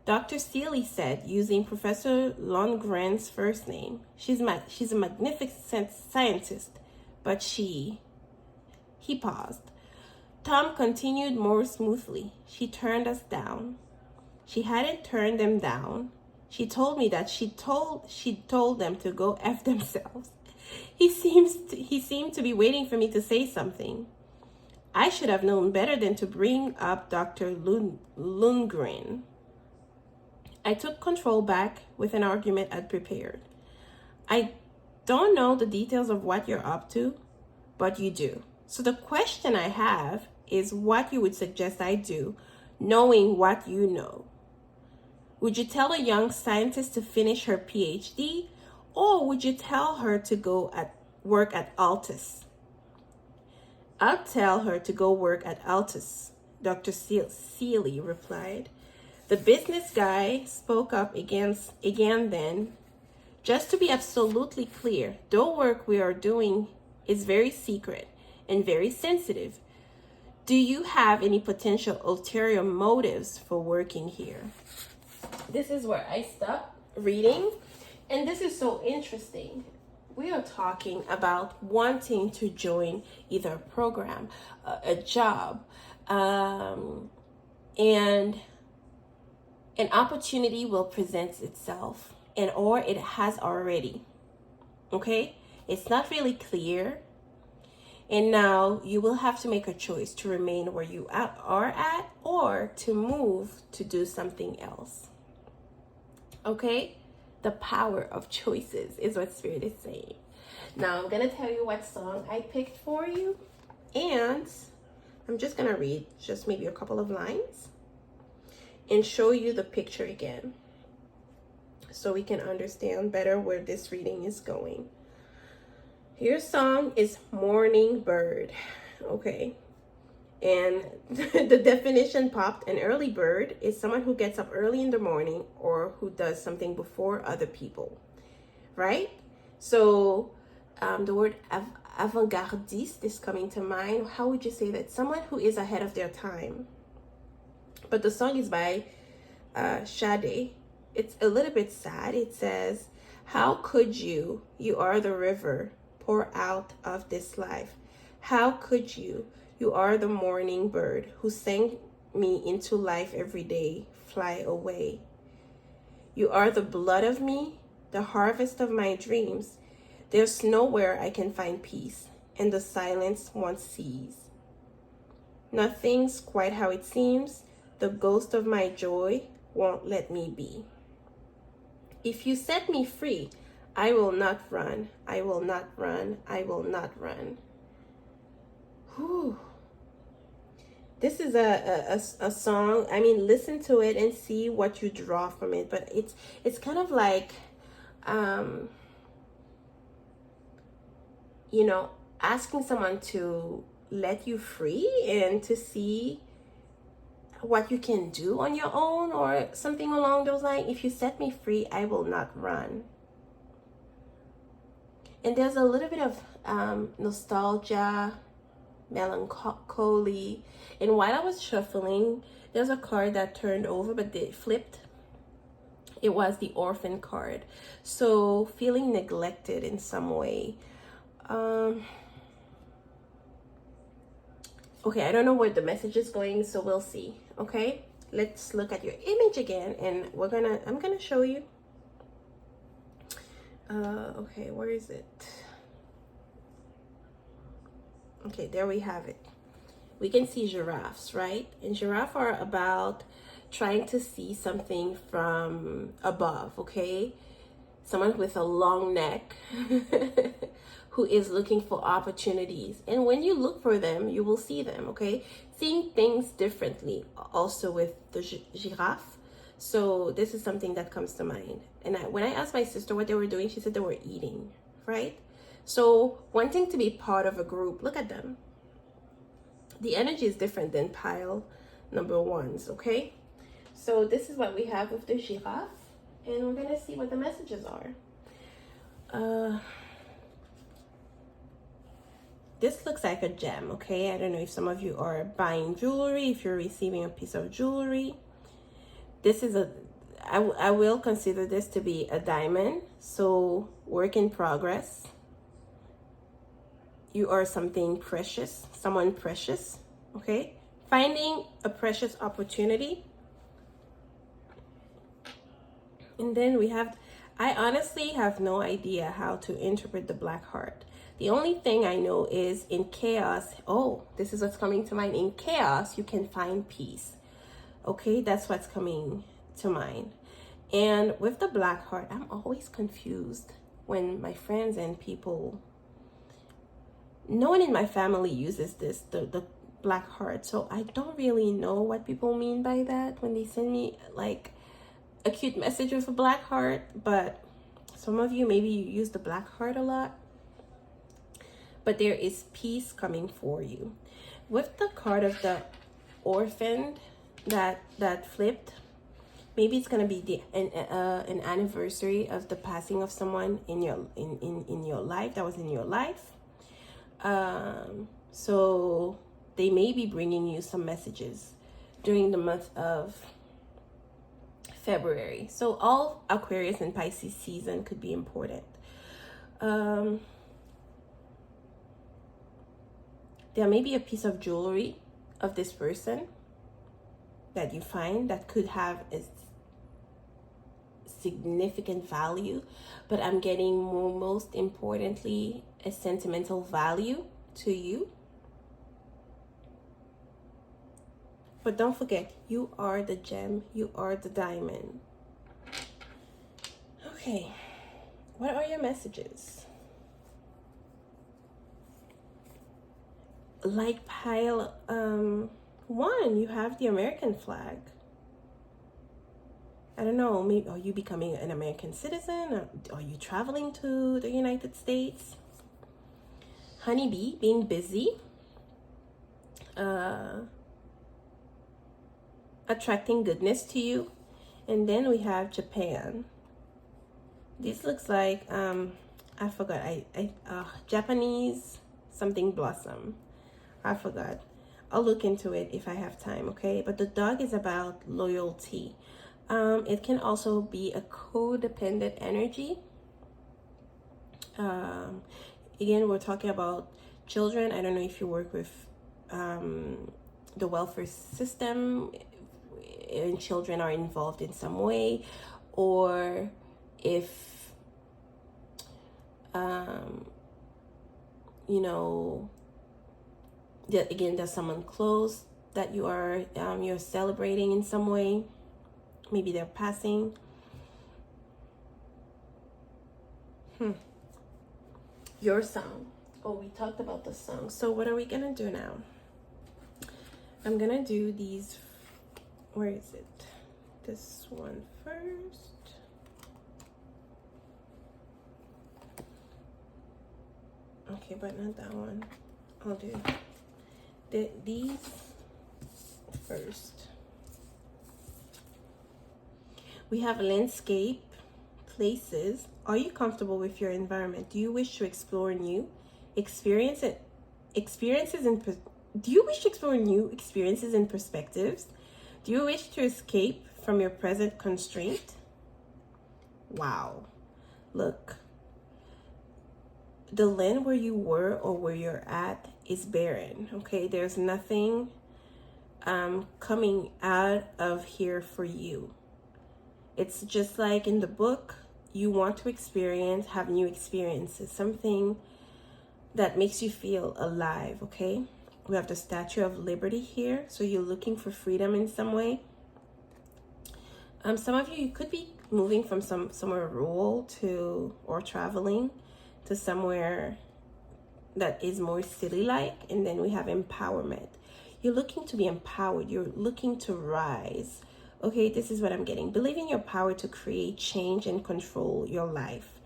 Dr. Seeley said, using Professor Lundgren's first name. She's a magnificent scientist, but he paused. Tom continued more smoothly. She turned us down. She hadn't turned them down. She told me that she told them to go F themselves. He seemed to be waiting for me to say something. I should have known better than to bring up Dr. Lundgren. I took control back with an argument I'd prepared. I don't know the details of what you're up to, but you do. So the question I have is what you would suggest I do, knowing what you know. Would you tell a young scientist to finish her PhD, or would you tell her to go work at Altus? I'll tell her to go work at Altus, Dr. Seeley replied. The business guy spoke up again then. Just to be absolutely clear, the work we are doing is very secret and very sensitive. Do you have any potential ulterior motives for working here? This is where I stopped reading, and this is so interesting. We are talking about wanting to join either a program, a job, and an opportunity will present itself, or it has already. Okay? It's not really clear. And now you will have to make a choice to remain where you are at or to move to do something else. Okay? The power of choices is what Spirit is saying. Now I'm going to tell you what song I picked for you. And I'm just going to read just maybe a couple of lines and show you the picture again so we can understand better where this reading is going. Your song is Morning Bird. Okay. And the definition popped. An early bird is someone who gets up early in the morning or who does something before other people, right? So the word avant-gardiste is coming to mind. How would you say that? Someone who is ahead of their time. But the song is by Sade. It's a little bit sad. It says, how could you are the river, pour out of this life. How could you are the morning bird who sang me into life every day, fly away. You are the blood of me, the harvest of my dreams. There's nowhere I can find peace, and the silence one sees. Nothing's quite how it seems. The ghost of my joy won't let me be. If you set me free, I will not run. I will not run. I will not run. Whew. This is a song. I mean, listen to it and see what you draw from it. But it's kind of like, asking someone to let you free and to see what you can do on your own or something along those lines. If you set me free, I will not run. And there's a little bit of nostalgia, melancholy. And while I was shuffling, there's a card that turned over, but they flipped. It was the orphan card. So feeling neglected in some way. Okay, I don't know where the message is going, so we'll see. Okay, let's look at your image again, and I'm gonna show you. Okay, where is it? Okay, there we have it. We can see giraffes, right? And giraffes are about trying to see something from above, okay? someone with a long neck who is looking for opportunities. And when you look for them, you will see them, okay? Seeing things differently, also with the giraffe. So this is something that comes to mind. And when I asked my sister what they were doing, she said they were eating, right? So wanting to be part of a group, look at them. The energy is different than pile number ones, okay? So this is what we have with the giraffe. And we're gonna see what the messages are. This looks like a gem, okay? I don't know if some of you are buying jewelry, if you're receiving a piece of jewelry. This is I will consider this to be a diamond. So work in progress. You are something precious, someone precious, okay? Finding a precious opportunity. And then we have, I honestly have no idea how to interpret the black heart. The only thing I know is in chaos, oh, this is what's coming to mind. In chaos, you can find peace. Okay, that's what's coming to mind. And with the black heart, I'm always confused when my friends and people, no one in my family uses this, the black heart. So I don't really know what people mean by that when they send me like a cute message with a black heart. But some of you, maybe you use the black heart a lot. But there is peace coming for you. With the card of the orphaned that flipped, maybe it's gonna be an anniversary of the passing of someone in your life that was in your life. So they may be bringing you some messages during the month of February. So all Aquarius and Pisces season could be important. There may be a piece of jewelry of this person that you find that could have a significant value, but I'm getting most importantly a sentimental value to you. But don't forget, you are the gem, you are the diamond. Okay, what are your messages? Like pile 1, you have the American flag. I don't know, maybe are you becoming an American citizen? Are you traveling to the United States? Honeybee, being busy. Attracting goodness to you. And then we have Japan. This looks like I forgot, Japanese something blossom. I forgot. I'll look into it if I have time, okay? But the dog is about loyalty. It can also be a codependent energy. Again, we're talking about children. I don't know if you work with the welfare system and children are involved in some way, or if, you know, again, there's someone close that you are you're celebrating in some way. Maybe they're passing. Your song. Oh, we talked about the song. So what are we gonna do now? I'm gonna do these. Where is it? This one first. Okay, but not that one. I'll do these first. We have landscape, places. Are you comfortable with your environment? Do you wish to explore new experiences and perspectives? Do you wish to escape from your present constraint? Wow. Look. The land where you were or where you're at is barren, okay? There's nothing coming out of here for you. It's just like in the book, you want to have new experiences, something that makes you feel alive, okay? We have the Statue of Liberty here, so you're looking for freedom in some way. Some of you could be moving from somewhere rural to, or traveling to somewhere that is more city-like. And then we have empowerment. You're looking to be empowered. You're looking to rise. Okay, this is what I'm getting. Believe in your power to create change and control your life.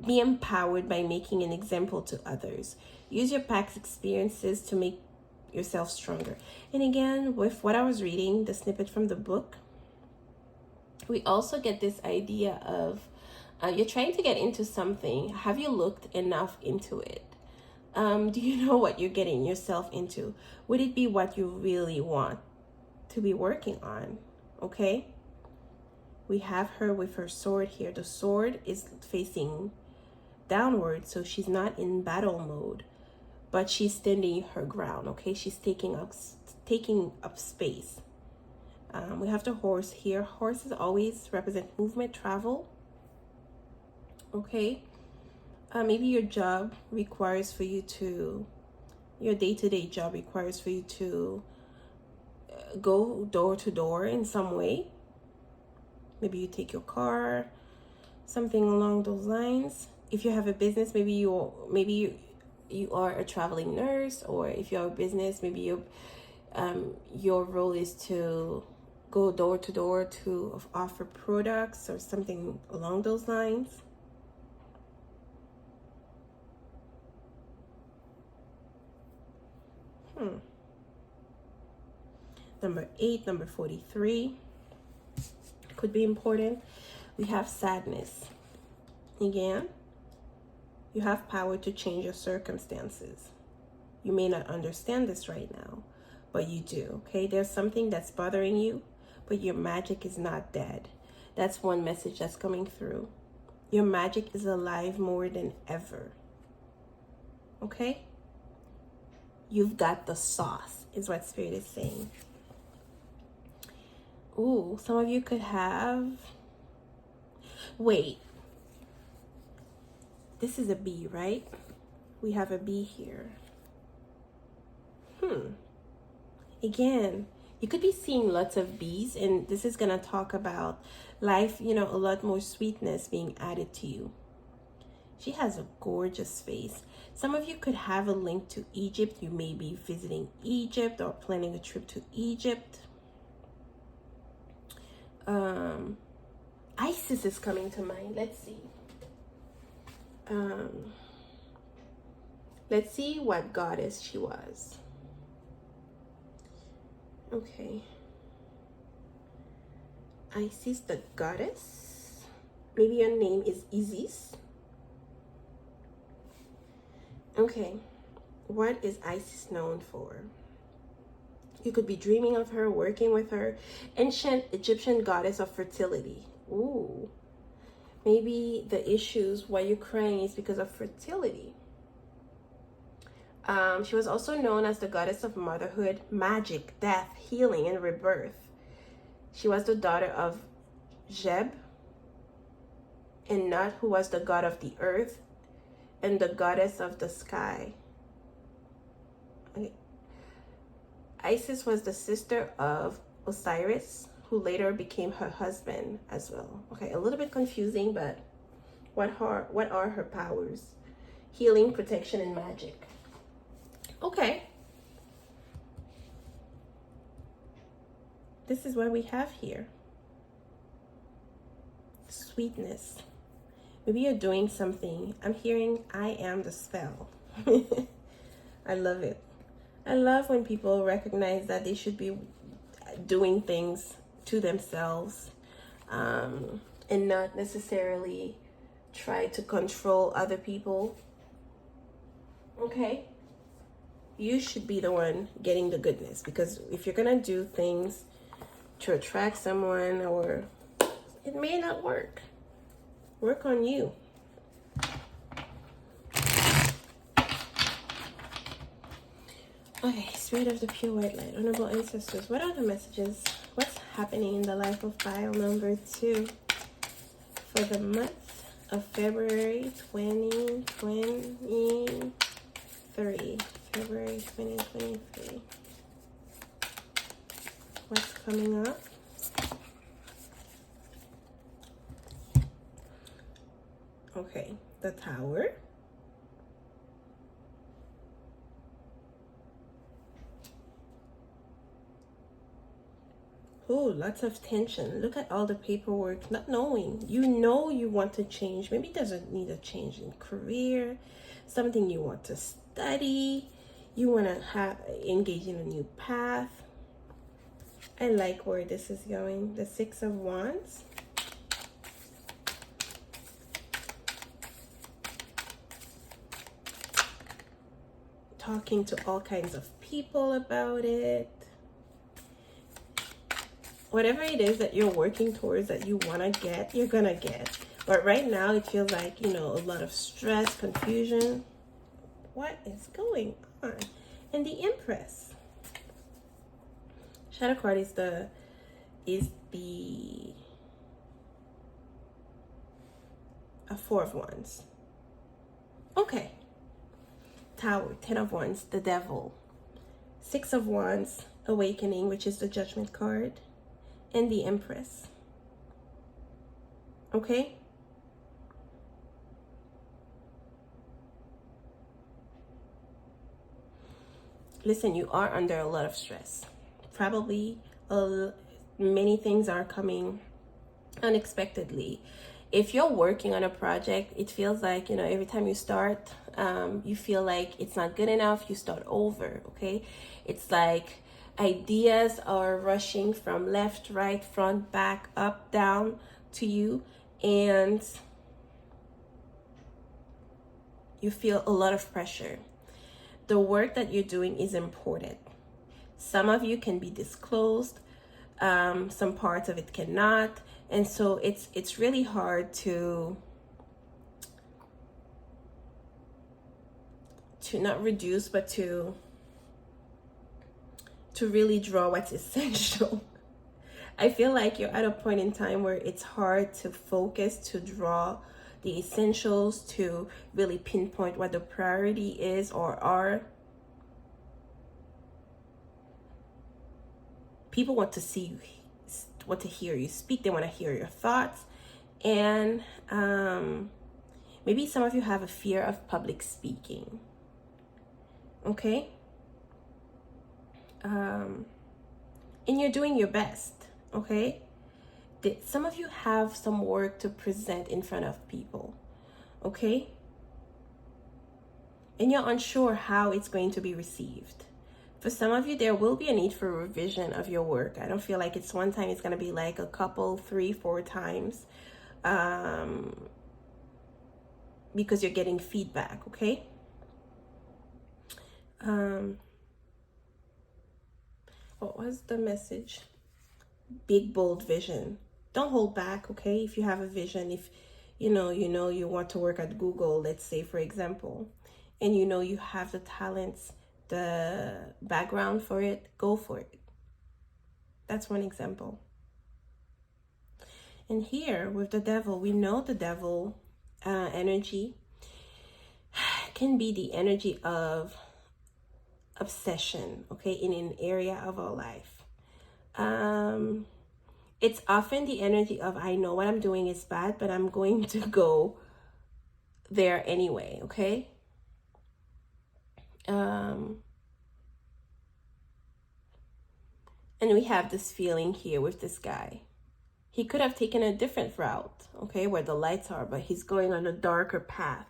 Be empowered by making an example to others. Use your past experiences to make yourself stronger. And again, with what I was reading, the snippet from the book, we also get this idea of you're trying to get into something. Have you looked enough into it? Do you know what you're getting yourself into? Would it be what you really want to be working on? Okay. We have her with her sword here. The sword is facing downward, so she's not in battle mode, but she's standing her ground. Okay, she's taking up space. We have the horse here. Horses always represent movement, travel. Okay. Maybe your job requires for you to, your day-to-day job requires for you to go door to door in some way. Maybe you take your car, something along those lines. If you have a business, maybe you are a traveling nurse, or if you have a business, maybe your role is to go door to door to offer products or something along those lines. Number 8, number 43 could be important. We have sadness. Again, you have power to change your circumstances. You may not understand this right now, but you do. Okay, there's something that's bothering you, but your magic is not dead. That's one message that's coming through. Your magic is alive more than ever. Okay, you've got the sauce, is what Spirit is saying. Ooh, some of you could have, wait, this is a bee, right? We have a bee here. Again, you could be seeing lots of bees, and this is going to talk about life, a lot more sweetness being added to you. She has a gorgeous face. Some of you could have a link to Egypt. You may be visiting Egypt or planning a trip to Egypt. Isis is coming to mind. Let's see. Let's see what goddess she was. Okay. Isis, the goddess. Maybe your name is Isis. Okay. What is Isis known for? You could be dreaming of her, working with her. Ancient Egyptian goddess of fertility. Ooh. Maybe the issues why you're crying is because of fertility. She was also known as the goddess of motherhood, magic, death, healing, and rebirth. She was the daughter of Geb and Nut, who was the god of the earth and the goddess of the sky. Okay. Isis was the sister of Osiris, who later became her husband as well. Okay, a little bit confusing, but what are her powers? Healing, protection, and magic. Okay. This is what we have here. Sweetness. Maybe you're doing something. I'm hearing, I am the spell. I love it. I love when people recognize that they should be doing things to themselves, and not necessarily try to control other people. Okay? You should be the one getting the goodness, because if you're gonna do things to attract someone, or it may not work. Work on you. Okay, Spirit of the Pure White Light, Honorable Ancestors, what are the messages? What's happening in the life of pile number 2 for the month of February 2023? February 2023. What's coming up? Okay, the Tower. Oh, lots of tension. Look at all the paperwork, not knowing. You know you want to change. Maybe it doesn't need a change in career, something you want to study. You want to engage in a new path. I like where this is going. The Six of Wands. Talking to all kinds of people about it. Whatever it is that you're working towards that you want to get, you're going to get. But right now it feels like, you know, a lot of stress, confusion. What is going on? And the Empress. Shadow card is the Four of Wands. Okay. Tower, Ten of Wands, the Devil. Six of Wands, Awakening, which is the Judgment card. And the Empress. Okay? Listen, you are under a lot of stress. Probably many things are coming unexpectedly. If you're working on a project, it feels like, you know, every time you start, you feel like it's not good enough, you start over, okay? It's like ideas are rushing from left, right, front, back, up, down to you, and you feel a lot of pressure. The work that you're doing is important. Some of you can be disclosed, some parts of it cannot, and so it's really hard to not reduce, but to really draw what's essential. I feel like you're at a point in time where it's hard to focus, to draw the essentials, to really pinpoint what the priority is or are. People want to see you, want to hear you speak. They want to hear your thoughts. And maybe some of you have a fear of public speaking. Okay? And you're doing your best. Okay? Some of you have some work to present in front of people. Okay? And you're unsure how it's going to be received. For some of you, there will be a need for revision of your work. I don't feel like it's one time. It's going to be like a couple, 3, 4 times. Because you're getting feedback, okay? What was the message? Big, bold vision. Don't hold back, okay? If you have a vision, if you know you want to work at Google, let's say, for example, and you know you have the talents, the background for it, go for it. That's one example. And here with the Devil, we know the Devil energy can be the energy of obsession, okay, in an area of our life. It's often the energy of, I know what I'm doing is bad, but I'm going to go there anyway, okay? And we have this feeling here with this guy. He could have taken a different route, okay, where the lights are, but he's going on a darker path.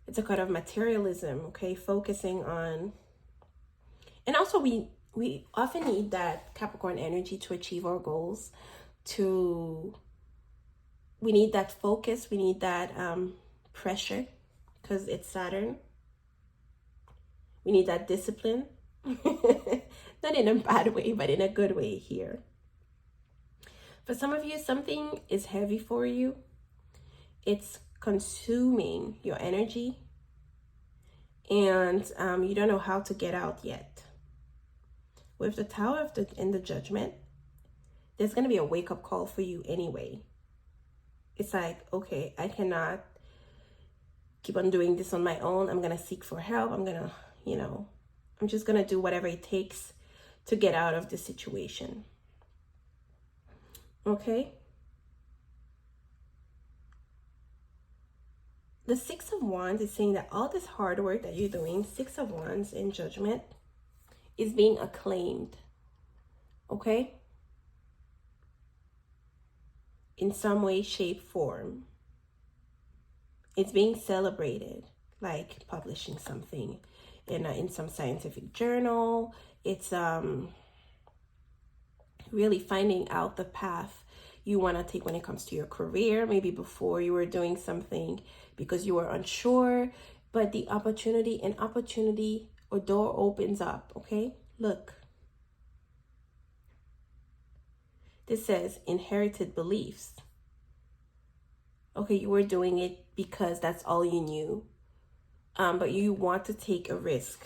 It's a kind of materialism, okay, focusing on, and also we often need that Capricorn energy to achieve our goals. We need that focus, we need that pressure, because it's Saturn. We need that discipline. Not in a bad way, but in a good way here. For some of you, something is heavy for you. It's consuming your energy, and you don't know how to get out yet. With the Tower in the Judgment, there's going to be a wake-up call for you anyway. It's like, okay, I cannot keep on doing this on my own. I'm going to seek for help. I'm going to, I'm just going to do whatever it takes to get out of the situation. Okay? the Six of Wands is saying that all this hard work that you're doing, Six of Wands in Judgment, is being acclaimed. Okay? In some way, shape, form. It's being celebrated, like publishing something in some scientific journal. It's really finding out the path you want to take when it comes to your career. Maybe before you were doing something because you were unsure, but the opportunity or door opens up. Okay, look, this says inherited beliefs. Okay, you were doing it because that's all you knew, but you want to take a risk,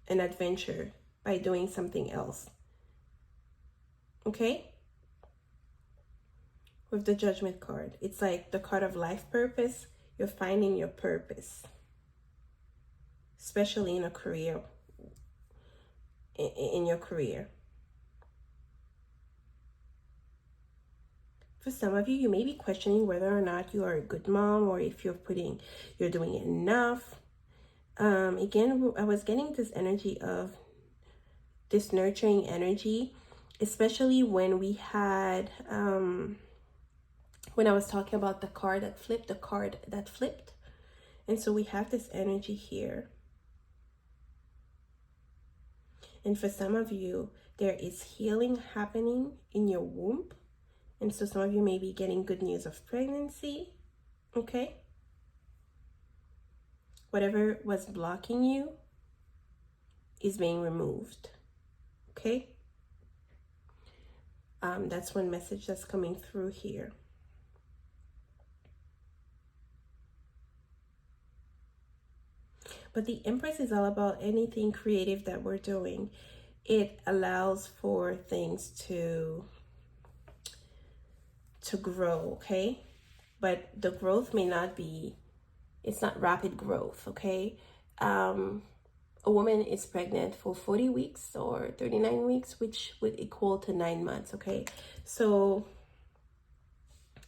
an adventure by doing something else. Okay, with the Judgment card, it's like the card of life purpose. You're finding your purpose, especially in a career, in your career. For some of you, you may be questioning whether or not you are a good mom, or if you're doing enough. Again, I was getting this energy of this nurturing energy, especially when we had, when I was talking about the card that flipped, and so we have this energy here. And for some of you, there is healing happening in your womb. And so some of you may be getting good news of pregnancy, okay? Whatever was blocking you is being removed, okay? That's one message that's coming through here. But the Empress is all about anything creative that we're doing. It allows for things to grow, okay? But the growth may not be, it's not rapid growth, okay? A woman is pregnant for 40 weeks or 39 weeks, which would equal to 9 months, okay? So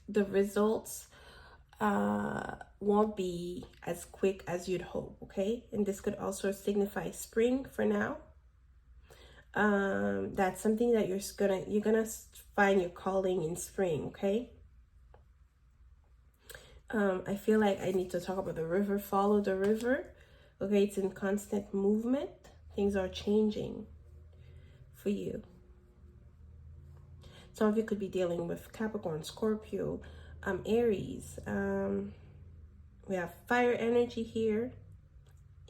the results won't be as quick as you'd hope, okay? And this could also signify spring for now. That's something that you're gonna find your calling in spring, okay? I feel like I need to talk about the river. Follow the river, okay? It's in constant movement. Things are changing for you. Some of you could be dealing with Capricorn, Scorpio, Aries. We have fire energy here,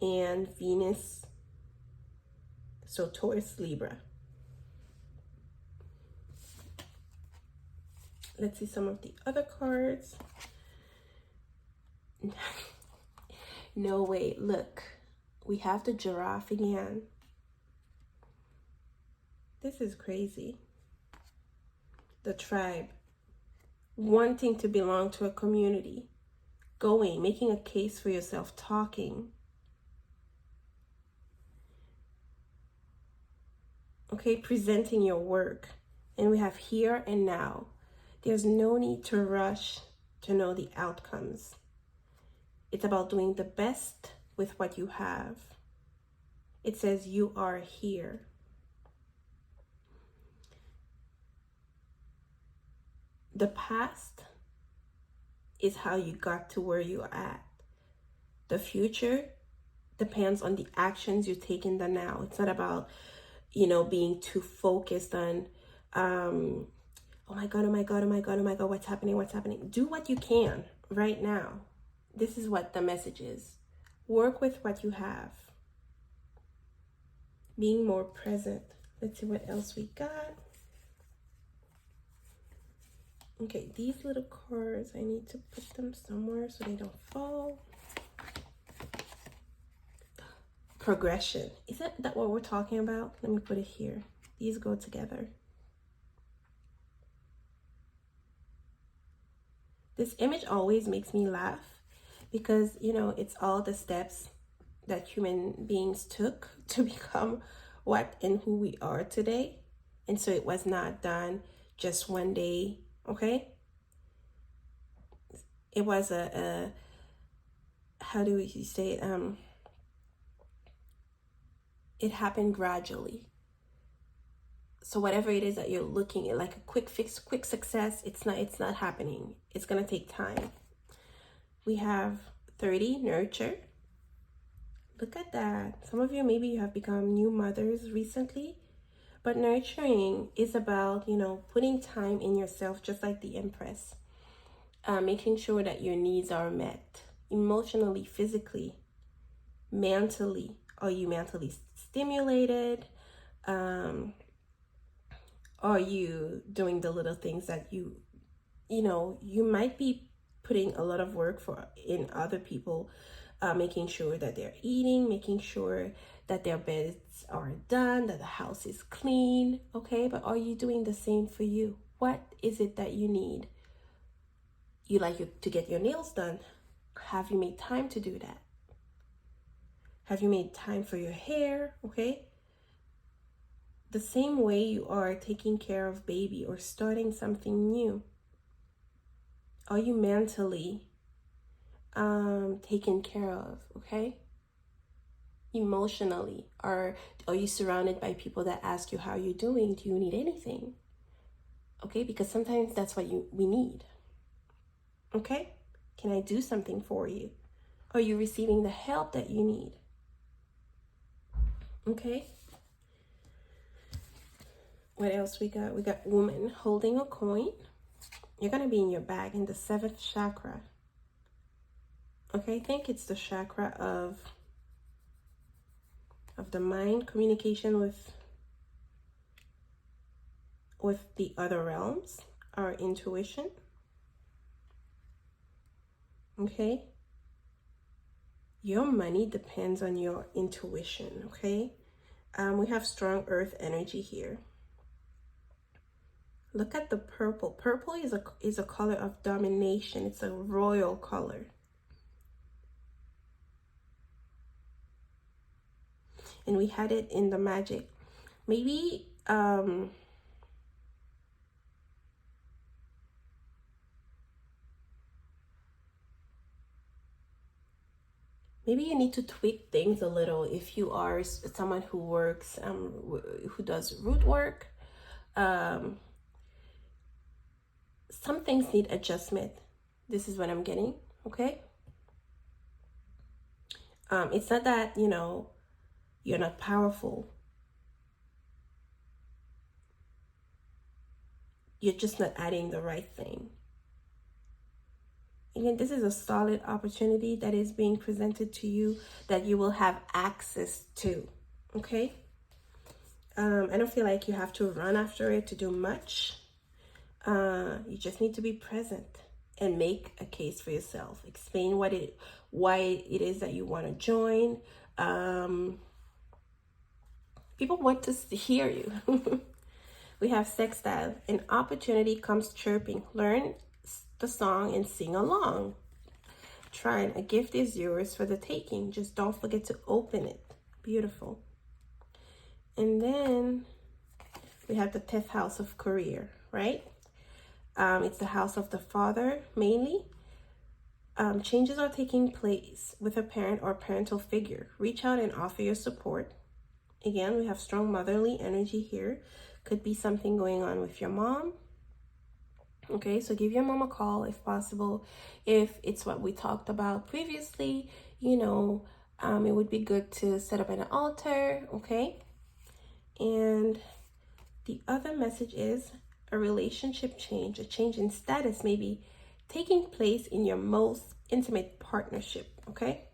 and Venus. So Taurus, Libra. Let's see some of the other cards. No, wait, look. We have the giraffe again. This is crazy. The tribe. Wanting to belong to a community. Going, making a case for yourself, talking. Okay, presenting your work. And we have here and now. There's no need to rush to know the outcomes. It's about doing the best with what you have. It says you are here. The past is how you got to where you're at. The future depends on the actions you take in the now. It's not about, being too focused on, oh my God, oh my God, oh my God, oh my God, what's happening? Do what you can right now. This is what the message is. Work with what you have. Being more present. Let's see what else we got. Okay, these little cards, I need to put them somewhere so they don't fall. Progression. Isn't that what we're talking about? Let me put it here. These go together. This image always makes me laugh because, it's all the steps that human beings took to become what and who we are today. And so it was not done just one day, okay? It was a how do you say it? It happened gradually. So whatever it is that you're looking at, like a quick fix, quick success, it's not happening. It's gonna take time. We have 30, nurture. Look at that. Some of you, maybe you have become new mothers recently, but nurturing is about, you know, putting time in yourself, just like the Empress. Making sure that your needs are met emotionally, physically, mentally. Are you mentally stimulated? Are you doing the little things that you know, you might be putting a lot of work in other people, making sure that they're eating, making sure that their beds are done, that the house is clean, okay? But are you doing the same for you? What is it that you need? You like to get your nails done. Have you made time to do that? Have you made time for your hair, okay? The same way you are taking care of baby or starting something new. Are you mentally taken care of, okay? Emotionally, are you surrounded by people that ask you how you're doing? Do you need anything? Okay, because sometimes that's what we need. Okay, can I do something for you? Are you receiving the help that you need? Okay, what else we got? We got woman holding a coin. You're gonna be in your bag in the 7th chakra. Okay, I think it's the chakra of the mind, communication with the other realms, our intuition. Okay, your money depends on your intuition. Okay, we have strong earth energy here. Look at the purple. Purple is a color of domination. It's a royal color. And we had it in the magic. Maybe maybe you need to tweak things a little if you are someone who works, who does root work. Some things need adjustment. This is what I'm getting, okay? It's not that, you know, you're not powerful. You're just not adding the right thing. Again, this is a solid opportunity that is being presented to you that you will have access to, okay? I don't feel like you have to run after it to do much. You just need to be present and make a case for yourself. Explain why it is that you want to join. People want to hear you. We have sextile. An opportunity comes chirping. Learn the song and sing along. Trine, a gift is yours for the taking. Just don't forget to open it. Beautiful. And then we have the 10th house of career, right? It's the house of the father, mainly. Changes are taking place with a parent or parental figure. Reach out and offer your support. Again, we have strong motherly energy here. Could be something going on with your mom. Okay, so give your mom a call if possible. If it's what we talked about previously, you know, it would be good to set up an altar, okay? And the other message is a relationship change, a change in status may be taking place in your most intimate partnership, okay?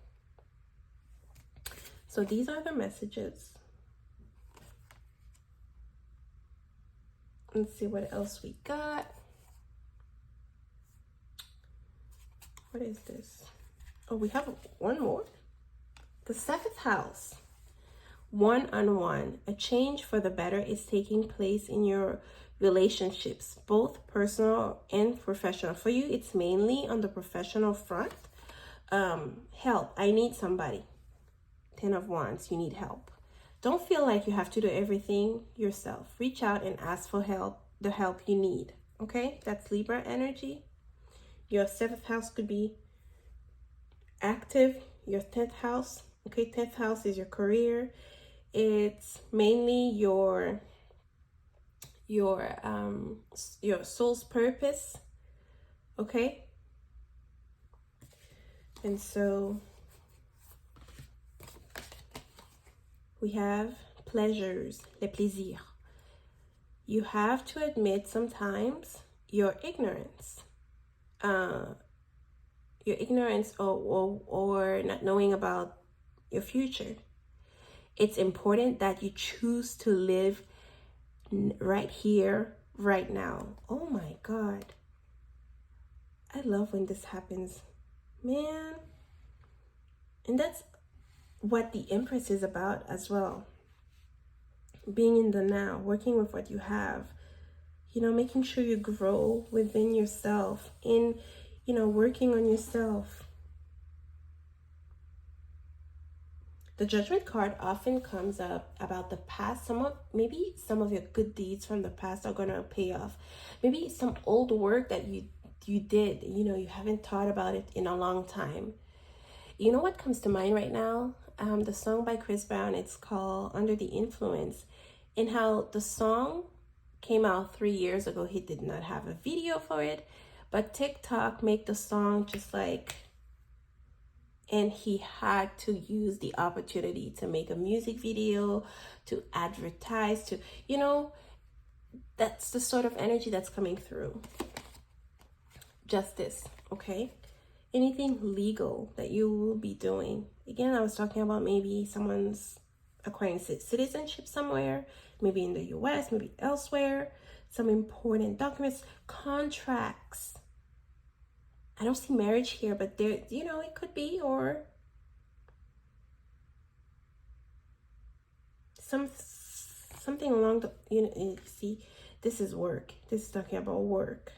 So these are the messages. Let's see what else we got. What is this? Oh, we have one more. The 7th house. One-on-one. A change for the better is taking place in your relationships, both personal and professional. For you, it's mainly on the professional front. Help. I need somebody. 10 of Wands. You need help. Don't feel like you have to do everything yourself. Reach out and ask for help, the help you need. Okay? That's Libra energy. Your 7th house could be active, your 10th house. Okay, 10th house is your career. It's mainly your soul's purpose. Okay, and so we have pleasures, les plaisirs. You have to admit sometimes your ignorance. Or not knowing about your future. It's important that you choose to live right here, right now. Oh my God. I love when this happens, man. And that's what the Empress is about as well. Being in the now, working with what you have, making sure you grow within yourself, working on yourself. The Judgment card often comes up about the past. Maybe some of your good deeds from the past are going to pay off. Maybe some old work that you did, you haven't thought about it in a long time. You know what comes to mind right now? The song by Chris Brown, it's called Under the Influence. And how the song came out 3 years ago. He did not have a video for it, but TikTok made the song just like, and he had to use the opportunity to make a music video, to advertise, to, that's the sort of energy that's coming through. Justice, okay? Anything legal that you will be doing. Again, I was talking about maybe someone's acquiring citizenship somewhere, maybe in the US, maybe elsewhere, some important documents, contracts. I don't see marriage here, but there, it could be, or something along the, you see, this is work. This is talking about work.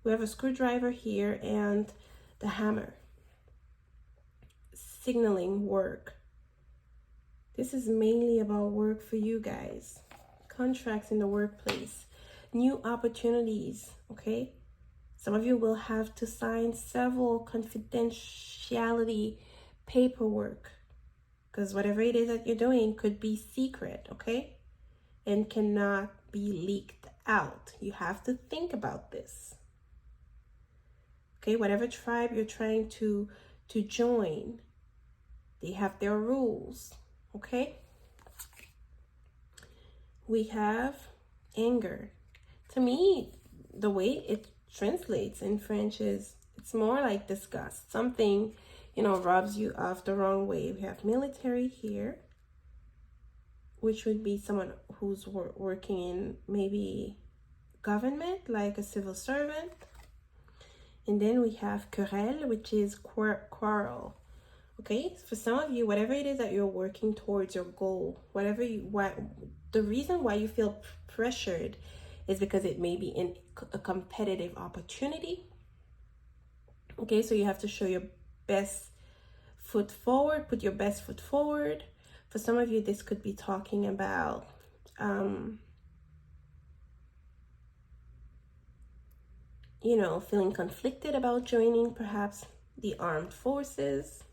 We have a screwdriver here and the hammer, signaling work. This is mainly about work for you guys. Contracts in the workplace, new opportunities, okay? Some of you will have to sign several confidentiality paperwork because whatever it is that you're doing could be secret, okay? And cannot be leaked out. You have to think about this. Okay, whatever tribe you're trying to join, they have their rules, okay? We have anger. To me, the way it translates in French is, it's more like disgust. Something, rubs you off the wrong way. We have military here, which would be someone who's working in maybe government, like a civil servant. And then we have querelle, which is quarrel. Okay, for some of you, whatever it is that you're working towards your goal, the reason why you feel pressured is because it may be in a competitive opportunity. Okay, so you have to show your best foot forward, put your best foot forward. For some of you, this could be talking about feeling conflicted about joining perhaps the armed forces.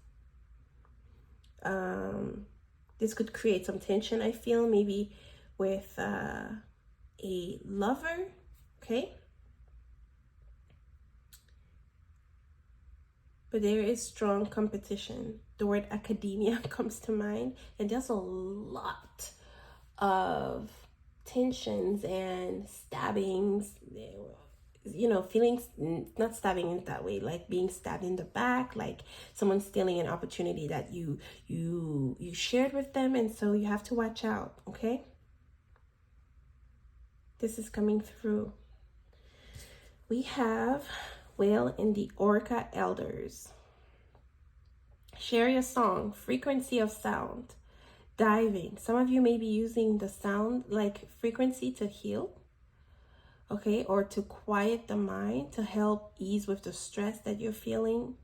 This could create some tension, I feel, maybe with a lover, okay? But there is strong competition. The word academia comes to mind, and there's a lot of tensions and stabbings, feelings, not stabbing in that way, like being stabbed in the back, like someone stealing an opportunity that you shared with them, and so you have to watch out, okay? This is coming through. We have Whale in the Orca Elders. Share your song, frequency of sound, diving. Some of you may be using the sound like frequency to heal, okay, or to quiet the mind, to help ease with the stress that you're feeling.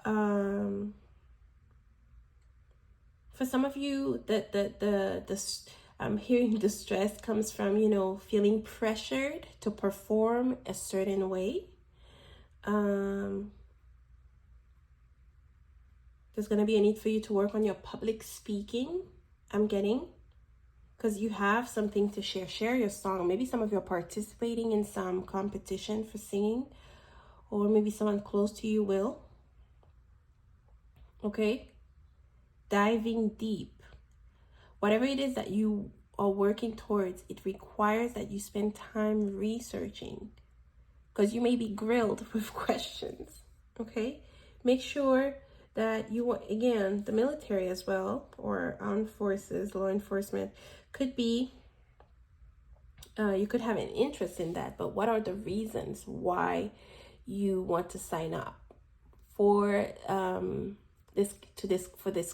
For some of you, I'm hearing the stress comes from, feeling pressured to perform a certain way. There's going to be a need for you to work on your public speaking, I'm getting. Because you have something to share. Share your song. Maybe some of you are participating in some competition for singing. Or maybe someone close to you will. Okay? Diving deep. Whatever it is that you are working towards, it requires that you spend time researching. Because you may be grilled with questions. Okay? Make sure that you, again, the military as well, or armed forces, law enforcement, could be, you could have an interest in that, but what are the reasons why you want to sign up for this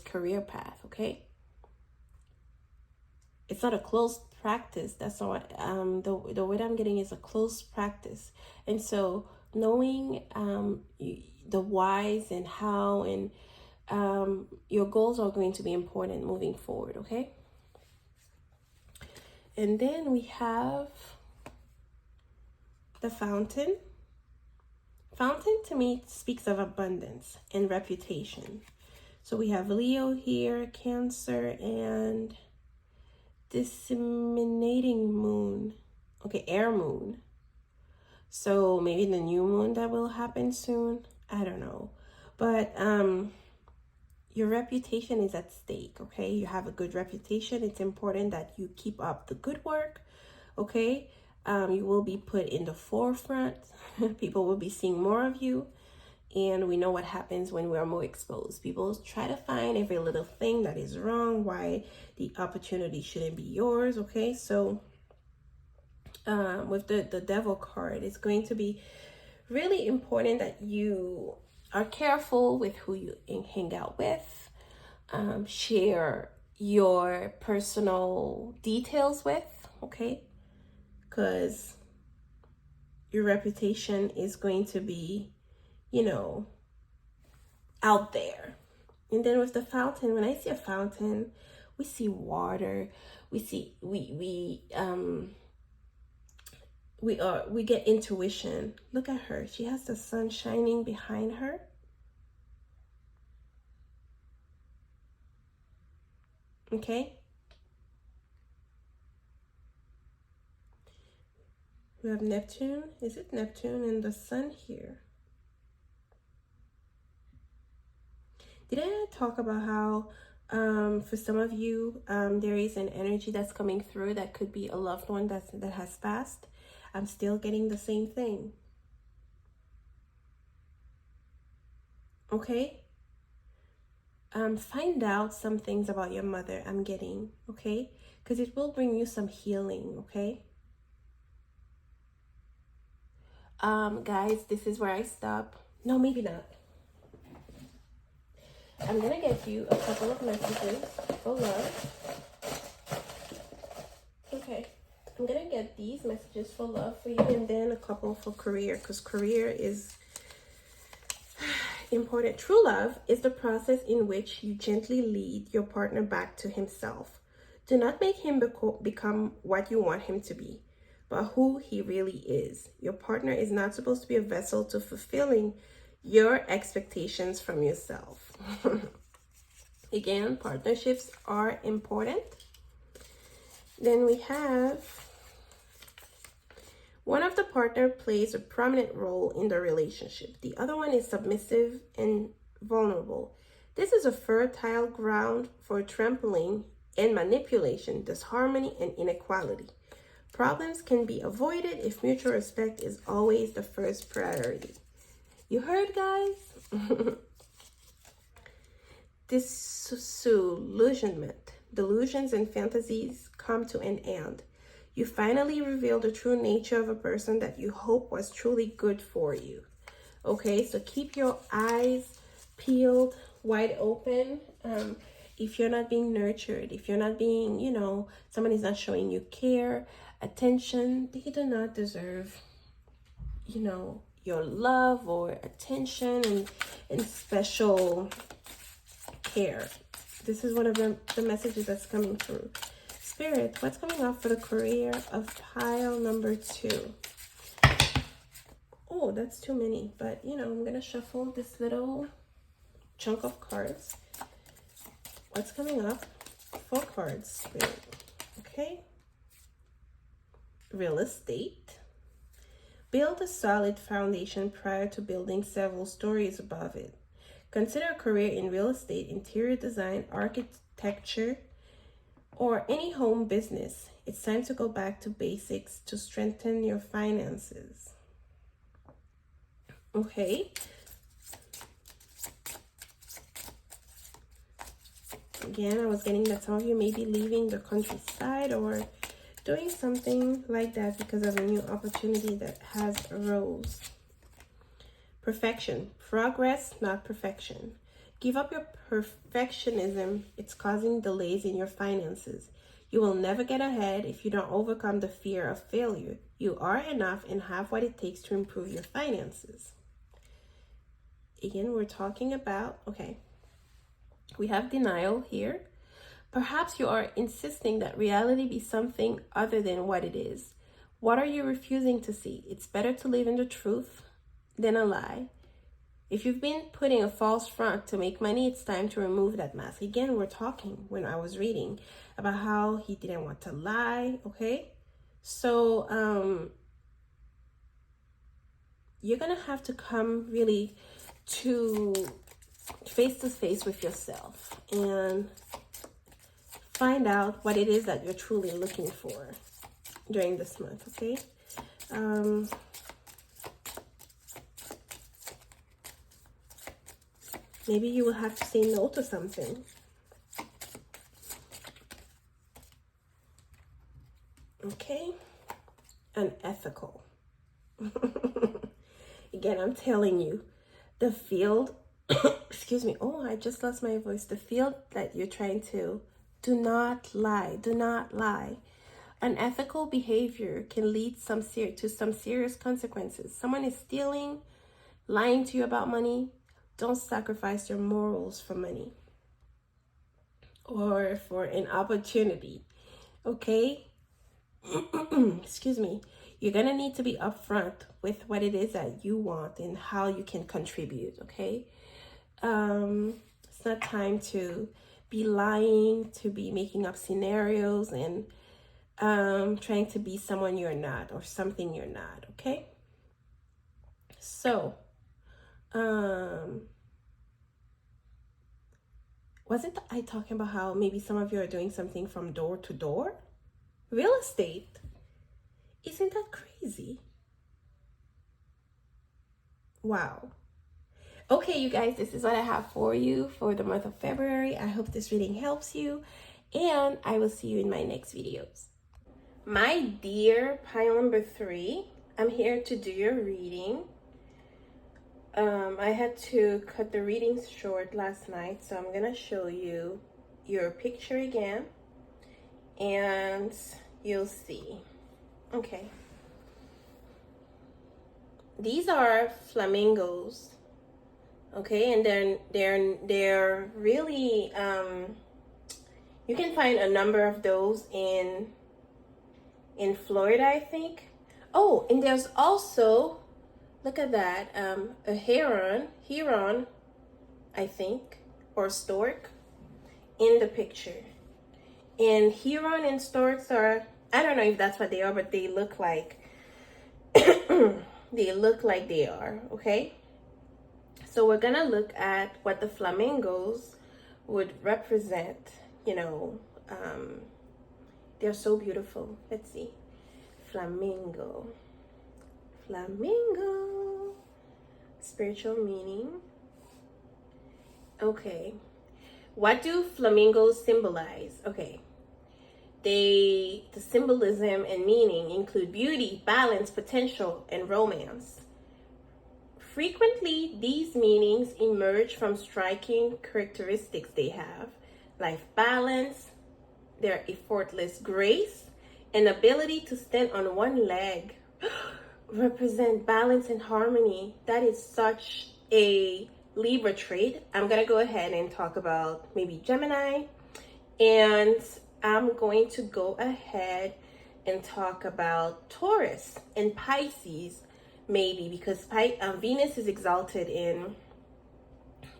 career path? Okay, it's not a closed practice. That's not what the word I'm getting is a closed practice. And so knowing the whys and how and your goals are going to be important moving forward. Okay. And then we have the Fountain. Fountain to me speaks of abundance and reputation. So we have Leo here, Cancer, and disseminating moon. Okay, air moon. So maybe the new moon that will happen soon. I don't know. But your reputation is at stake, okay? You have a good reputation. It's important that you keep up the good work, okay? You will be put in the forefront. People will be seeing more of you. And we know what happens when we are more exposed. People try to find every little thing that is wrong, why the opportunity shouldn't be yours, okay? So with the Devil card, it's going to be really important that you are careful with who you hang out with, share your personal details with, okay? Because your reputation is going to be, you know, out there. And then with the Fountain, when I see a fountain, we see water. We see we get intuition. Look at her. She has the sun shining behind her. Okay. We have Neptune. Is it Neptune and the sun here? Did I talk about how for some of you there is an energy that's coming through that could be a loved one that has passed? I'm still getting the same thing. Okay? Find out some things about your mother, I'm getting, okay? Because it will bring you some healing, okay? Guys, this is where I stop. No, maybe not. I'm gonna get you a couple of messages for love. Okay. I'm gonna get these messages for love for you, and then a couple for career, because career is important. True love is the process in which you gently lead your partner back to himself. Do not make him become what you want him to be, but who he really is. Your partner is not supposed to be a vessel to fulfilling your expectations from yourself. Again, partnerships are important. Then we have one of the partner plays a prominent role in the relationship. The other one is submissive and vulnerable. This is a fertile ground for trampling and manipulation, disharmony, and inequality. Problems can be avoided if mutual respect is always the first priority. You heard, guys? Disillusionment. Delusions and fantasies come to an end. You finally reveal the true nature of a person that you hope was truly good for you. Okay, so keep your eyes peeled, wide open. If you're not being nurtured, if you're not being, you know, someone is not showing you care, attention, they do not deserve, you know, your love or attention and special care. This is one of the messages that's coming through. Spirit, what's coming up for the career of pile number 2? Oh, that's too many, but you know, I'm gonna shuffle this little chunk of cards. What's coming up? 4 cards, Spirit. Okay. Real estate. Build a solid foundation prior to building several stories above it. Consider a career in real estate, interior design, architecture, or any home business. It's time to go back to basics to strengthen your finances. Okay. Again, I was getting that some of you may be leaving the countryside or doing something like that because of a new opportunity that has arose. Perfection. Progress, not perfection. Give up your perfectionism. It's causing delays in your finances. You will never get ahead if you don't overcome the fear of failure. You are enough and have what it takes to improve your finances. Again, we're talking about, okay, we have denial here. Perhaps you are insisting that reality be something other than what it is. What are you refusing to see? It's better to live in the truth than a lie. If you've been putting a false front to make money, it's time to remove that mask. Again, we're talking when I was reading about how he didn't want to lie, okay? So, you're going to have to come really to face with yourself and find out what it is that you're truly looking for during this month, okay? Maybe you will have to say no to something. Okay? Unethical. Again, I'm telling you, the field, excuse me, oh, I just lost my voice. The field that you're trying to, do not lie. Do not lie. Unethical behavior can lead to some serious consequences. Someone is stealing, lying to you about money. Don't sacrifice your morals for money or for an opportunity, okay? Excuse me. You're going to need to be upfront with what it is that you want and how you can contribute, okay? It's not time to be lying, to be making up scenarios and trying to be someone you're not or something you're not, okay? So, wasn't I talking about how maybe some of you are doing something from door to door? Real estate. Isn't that crazy? Wow. Okay, you guys, this is what I have for you for the month of February. I hope this reading helps you, and I will see you in my next videos. My dear pile number 3, I'm here to do your reading. I had to cut the readings short last night, so I'm gonna show you your picture again, and you'll see. Okay. These are flamingos. Okay, and then they're really you can find a number of those in Florida, I think. Oh, and there's also, look at that, a heron, I think, or stork in the picture. And heron and storks are, I don't know if that's what they are, but they look like they look like they are, okay? So we're gonna look at what the flamingos would represent, you know. They're so beautiful. Let's see. Flamingo. Spiritual meaning. Okay. What do flamingos symbolize? Okay. The symbolism and meaning include beauty, balance, potential, and romance. Frequently, these meanings emerge from striking characteristics they have: life balance, their effortless grace, and ability to stand on one leg. Represent balance and harmony. That is such a Libra trait. I'm going to go ahead and talk about maybe Gemini, and I'm going to go ahead and talk about Taurus and Pisces, maybe, because Venus is exalted in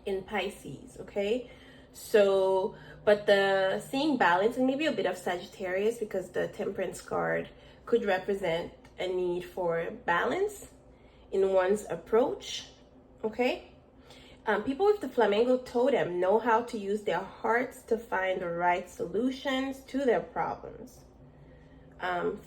in Pisces, okay? So, but the seeing balance and maybe a bit of Sagittarius, because the Temperance card could represent a need for balance in one's approach, okay? People with the flamingo totem know how to use their hearts to find the right solutions to their problems.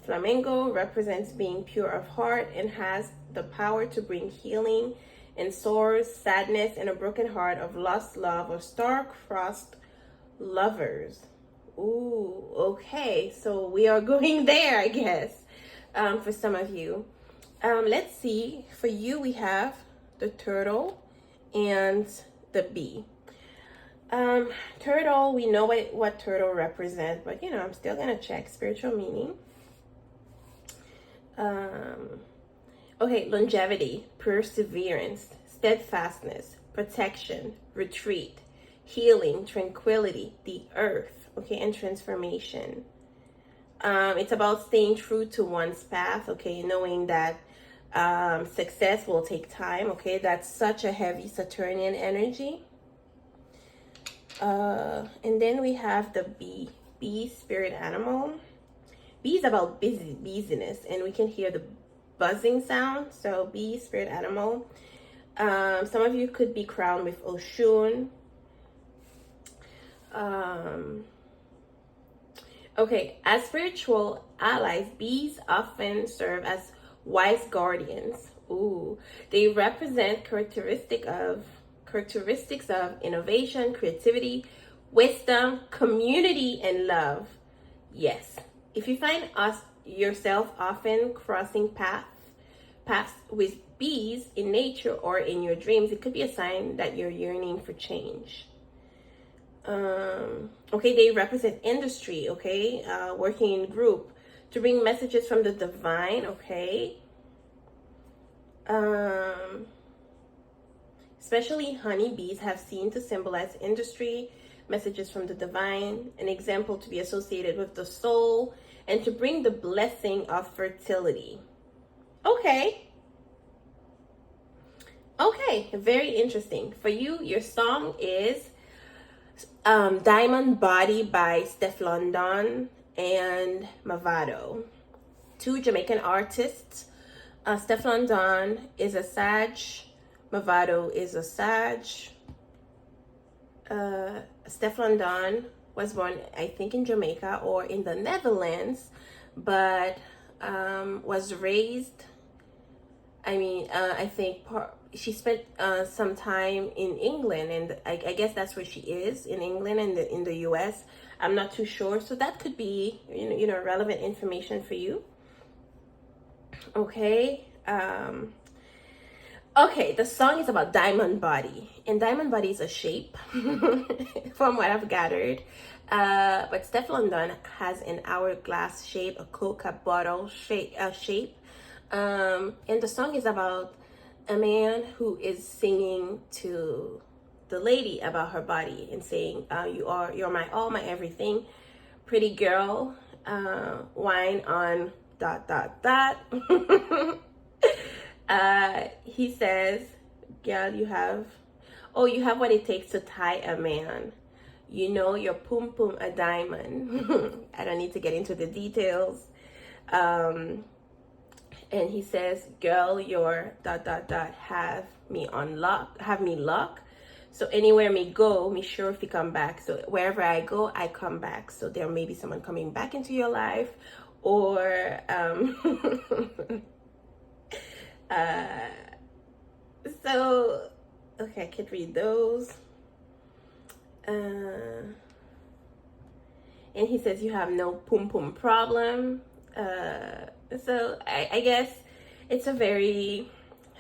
Flamingo represents being pure of heart and has the power to bring healing in sores, sadness, and a broken heart of lost love or star-crossed lovers. Ooh, okay, so we are going there, I guess, for some of you. Let's see, for you we have the turtle and the bee. Turtle, we know what turtle represents, but I'm still gonna check spiritual meaning. Okay, longevity, perseverance, steadfastness, protection, retreat, healing, tranquility, the earth, okay, and transformation. It's about staying true to one's path, okay, knowing that success will take time, okay? That's such a heavy Saturnian energy. And then we have the bee. Bee, spirit animal. Bee is about busyness, and we can hear the buzzing sound. So bee, spirit animal. Some of you could be crowned with Oshun. Okay, as spiritual allies, bees often serve as wise guardians. Ooh, they represent characteristics of innovation, creativity, wisdom, community, and love. Yes, if you find yourself often crossing paths with bees in nature or in your dreams, it could be a sign that you're yearning for change. Okay, they represent industry, okay, working in group to bring messages from the divine, okay. Especially honeybees have seen to symbolize industry, messages from the divine, an example to be associated with the soul, and to bring the blessing of fertility. Okay. Okay, very interesting. For you, your song is Diamond Body by Steph London and Mavado, two Jamaican artists. Steph London is a Sag, Mavado is a Sag. Steph London was born, I think, in Jamaica or in the Netherlands, but was raised, I think she spent some time in England, and I guess that's where she is, in England and in the US. I'm not too sure, so that could be relevant information for you. Okay. Okay, the song is about diamond body, and diamond body is a shape from what I've gathered, but Steph London has an hourglass shape, a coca bottle shape, and the song is about a man who is singing to the lady about her body and saying, you're my all, my everything, pretty girl, wine on ... He says, girl, you have what it takes to tie a man. Your pum pum a diamond. I don't need to get into the details. And he says, girl, your ... have me lock. So anywhere me go, me sure if you come back. So wherever I go, I come back. So there may be someone coming back into your life, or so okay, I could read those. And he says you have no pum pum problem. So I guess it's a very,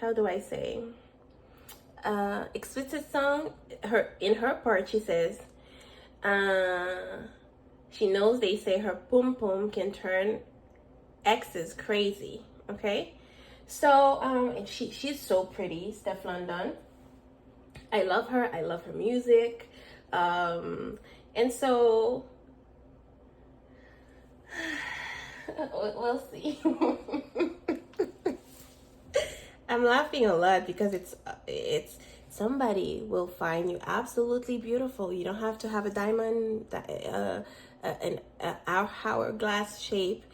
how do I say, explicit song. In her part, she says she knows they say her pum pum can turn exes crazy. Okay, so and she's so pretty, Steph London. I love her. I love her music. And so we'll see. I'm laughing a lot because it's Somebody will find you absolutely beautiful. You don't have to have a diamond, an hourglass shape.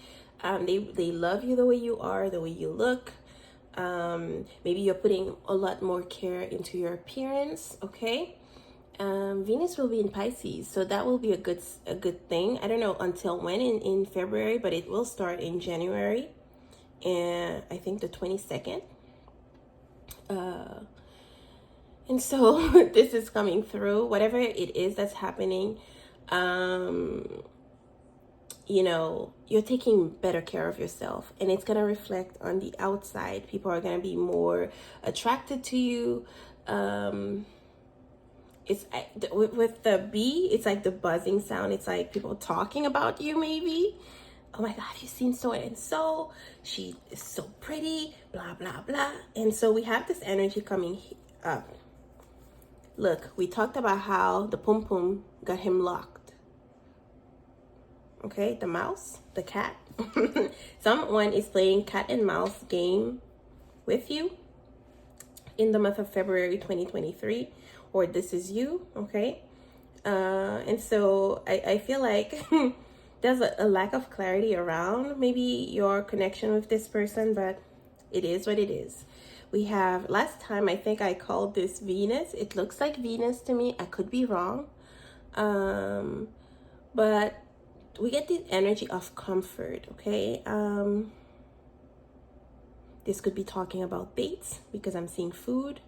They love you the way you are, the way you look. Maybe you're putting a lot more care into your appearance, okay? Venus will be in Pisces, so that will be a good thing. I don't know until when in February, but it will start in January, and I think the 22nd. And so this is coming through. Whatever it is that's happening, you know, you're taking better care of yourself, and it's going to reflect on the outside. People are going to be more attracted to you. It's with the B, it's like the buzzing sound. It's like people talking about you, maybe. Oh my God, have you seen so and so? She is so pretty, blah, blah, blah. And so we have this energy coming up. Look, we talked about how the pum pum got him locked. Okay, the mouse, the cat. Someone is playing cat and mouse game with you in the month of February 2023, or this is you, okay? And so I feel like there's a lack of clarity around maybe your connection with this person, but it is what it is. We have, last time I think I called this Venus. It looks like Venus to me. I could be wrong. But we get the energy of comfort, okay? This could be talking about dates because I'm seeing food.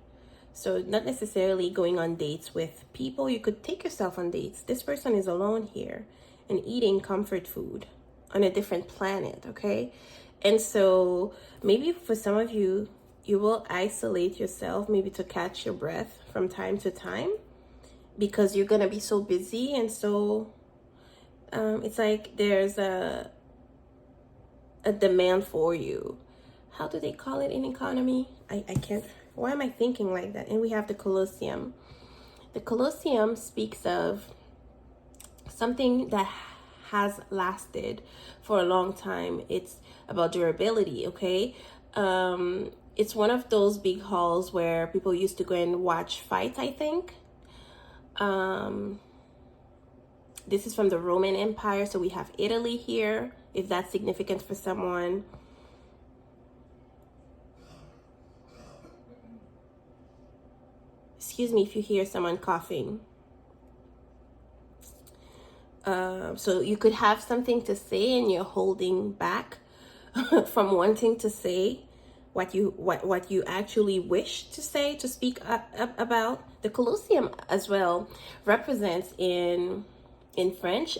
So not necessarily going on dates with people. You could take yourself on dates. This person is alone here and eating comfort food on a different planet, okay? And so maybe for some of you, you will isolate yourself maybe to catch your breath from time to time because you're going to be so busy. And so it's like there's a demand for you. How do they call it in economy? I can't. Why am I thinking like that? And we have the Colosseum. The Colosseum speaks of something that has lasted for a long time. It's about durability, okay? It's one of those big halls where people used to go and watch fights, I think. This is from the Roman Empire, so we have Italy here, if that's significant for someone. Excuse me if you hear someone coughing. So you could have something to say and you're holding back from wanting to say what you actually wish to say, to speak up about. The Colosseum as well represents in French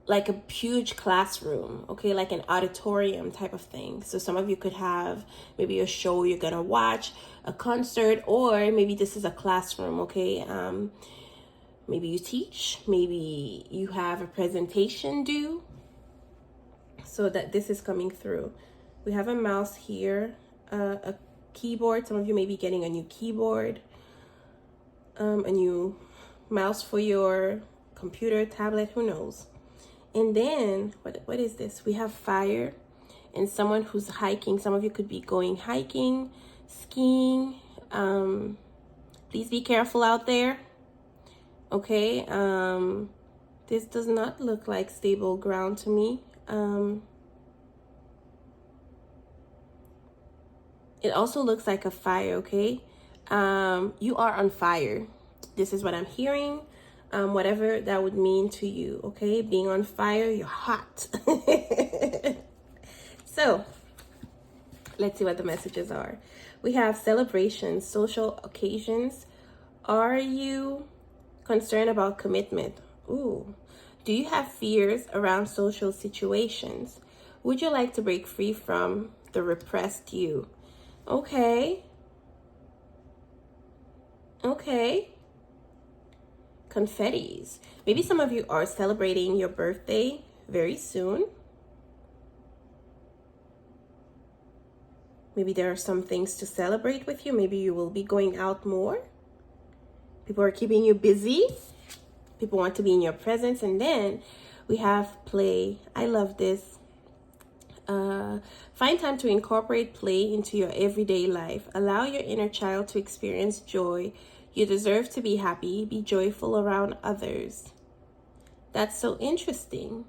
like a huge classroom, okay, like an auditorium type of thing. So some of you could have maybe a show you're gonna watch, a concert, or maybe this is a classroom, okay? Maybe you teach, maybe you have a presentation due, so that this is coming through. We have a mouse here, a keyboard. Some of you may be getting a new keyboard, a new mouse for your computer, tablet, who knows. And then, what is this? We have fire and someone who's hiking. Some of you could be going hiking, skiing. Please be careful out there. Okay, this does not look like stable ground to me. It also looks like a fire, okay? You are on fire. This is what I'm hearing. Whatever that would mean to you, okay? Being on fire, you're hot. So, let's see what the messages are. We have celebrations, social occasions. Are you concerned about commitment? Ooh. Do you have fears around social situations? Would you like to break free from the repressed you? Okay. Okay. Confettis. Maybe some of you are celebrating your birthday very soon. Maybe there are some things to celebrate with you. Maybe you will be going out more. People are keeping you busy. People want to be in your presence. And then we have play. I love this. Find time to incorporate play into your everyday life. Allow your inner child to experience joy. You deserve to be happy. Be joyful around others. That's so interesting.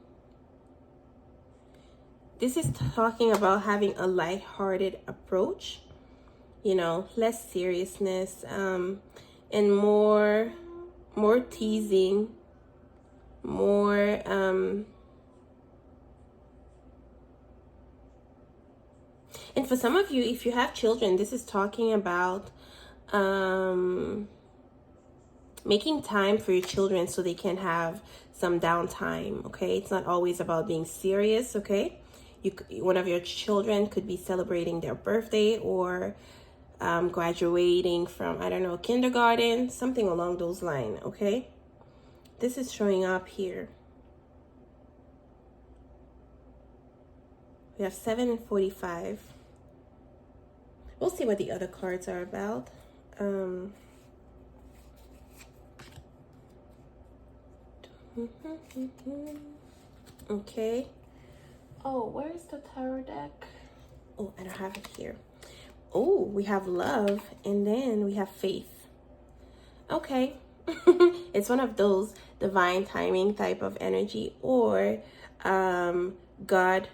This is talking about having a lighthearted approach, you know, less seriousness, and more teasing, more and for some of you, if you have children, this is talking about making time for your children so they can have some downtime. Okay, it's not always about being serious. Okay, one of your children could be celebrating their birthday or graduating from, I don't know, kindergarten, something along those lines. Okay, this is showing up here. We have 7 and 45. We'll see what the other cards are about. Okay. Oh, where's the tarot deck? Oh, I don't have it here. Oh, we have love, and then we have faith. Okay. It's one of those divine timing type of energy, or God,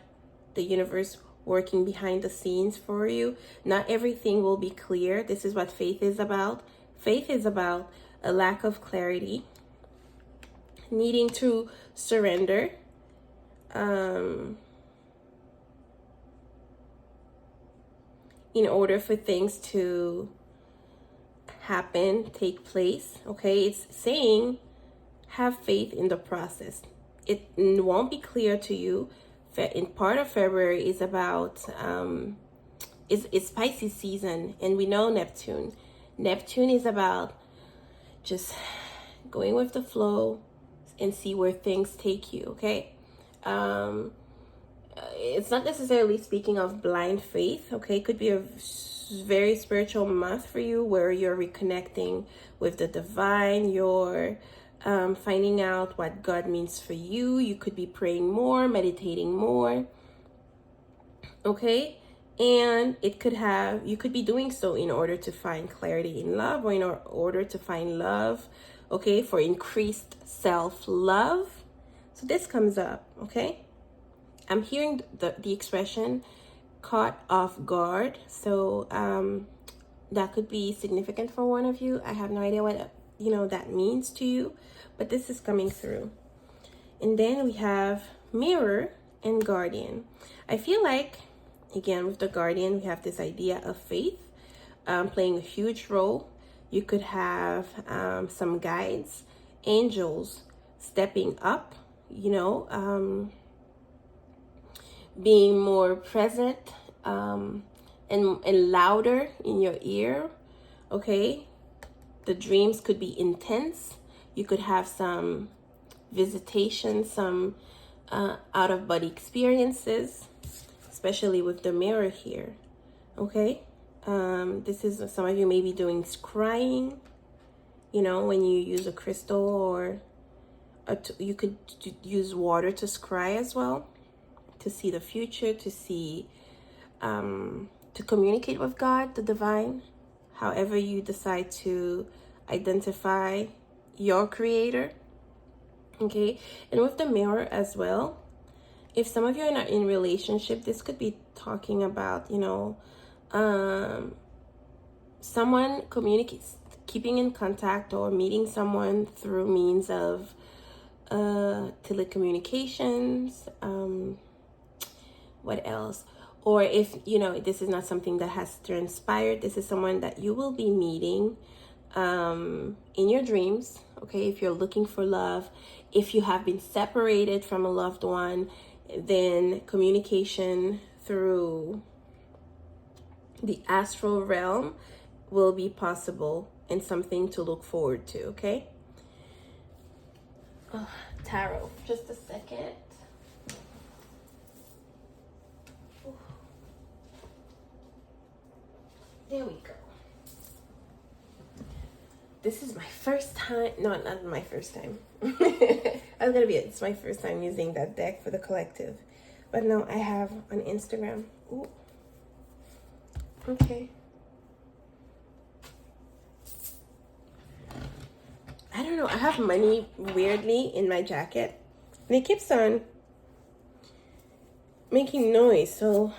the universe, working behind the scenes for you. Not everything will be clear. This is what faith is about. Faith is about a lack of clarity, needing to surrender, in order for things to happen, take place. Okay, it's saying have faith in the process. It won't be clear to you. In part of February is about it's Pisces season, and we know Neptune is about just going with the flow and see where things take you. Okay, it's not necessarily speaking of blind faith. Okay, it could be a very spiritual month for you where you're reconnecting with the divine. You're finding out what God means for you. You could be praying more, meditating more. Okay, and you could be doing so in order to find clarity in love, or in order to find love. Okay, for increased self-love. So this comes up. Okay, I'm hearing the expression caught off guard. So that could be significant for one of you. I have no idea what that means to you, but this is coming through. And then we have mirror and guardian. I feel like, again, with the guardian, we have this idea of faith playing a huge role. You could have some guides, angels stepping up, being more present and louder in your ear. Okay, the dreams could be intense. You could have some visitation, some out-of-body experiences, especially with the mirror here. Okay, this is, some of you may be doing scrying, when you use a crystal, or you could use water to scry as well, to see the future, to see, to communicate with God, the divine, however you decide to identify your creator. Okay, and with the mirror as well, if some of you are not in relationship, this could be talking about, someone communicates, keeping in contact, or meeting someone through means of telecommunications. What else? Or if this is not something that has transpired, this is someone that you will be meeting in your dreams. Okay, if you're looking for love, if you have been separated from a loved one, then communication through the astral realm will be possible and something to look forward to. Okay, tarot, just a second. There we go. This is my first time. No, not my first time. It's my first time using that deck for the collective. But no, I have on Instagram. Ooh. Okay. I don't know. I have money weirdly in my jacket. And it keeps on making noise. So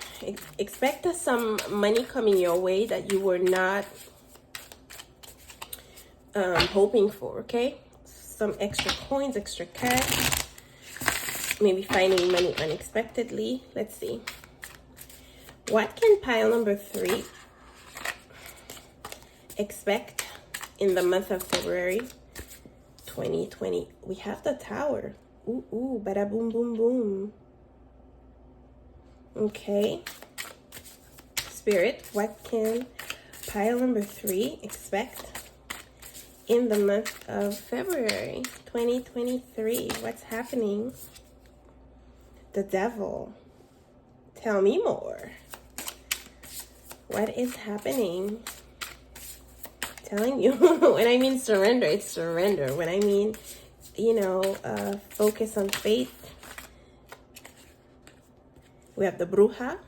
expect some money coming your way that you were not hoping for, okay? Some extra coins, extra cash. Maybe finding money unexpectedly. Let's see. What can pile number 3 expect in the month of February 2020? We have the Tower. Ooh, bada boom, boom, boom. Okay. Spirit, what can pile number 3 expect in the month of February 2023? What's happening? The Devil. Tell me more. What is happening? Telling you. When I mean surrender, it's surrender. When I mean, you know, focus on faith. We have the Bruja.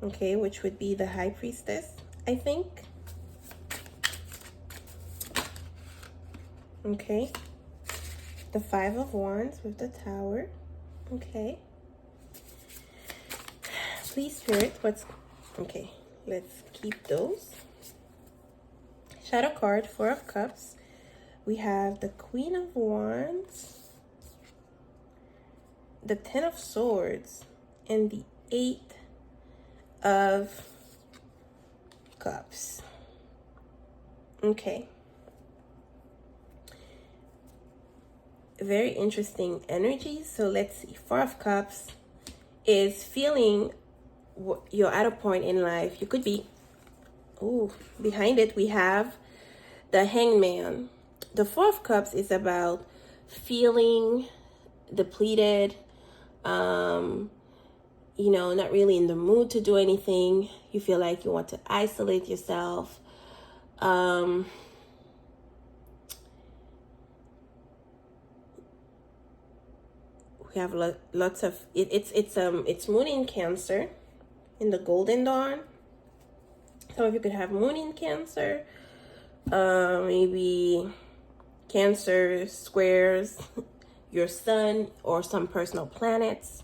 Okay, which would be the High Priestess, I think. Okay. The 5 of Wands with the Tower. Okay. Please, Spirit, what's... Okay, let's keep those. Shadow card, 4 of Cups. We have the Queen of Wands, the 10 of Swords, and the 8 of Cups. Okay. Very interesting energy. So let's see. 4 of Cups is feeling you're at a point in life. You could be, behind it we have the Hangman. The 4 of Cups is about feeling depleted, you know, not really in the mood to do anything. You feel like you want to isolate yourself. We have lots of it's Moon in Cancer in the Golden Dawn. Some of you could have Moon in Cancer. Maybe Cancer squares your sun or some personal planets.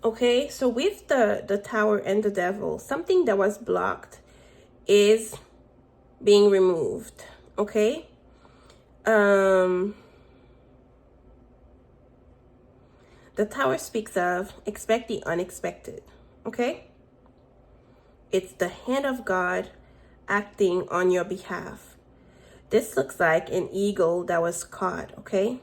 Okay, so with the Tower and the Devil, something that was blocked is being removed. Okay. The Tower speaks of expect the unexpected. Okay. It's the hand of God acting on your behalf. This looks like an eagle that was caught, okay?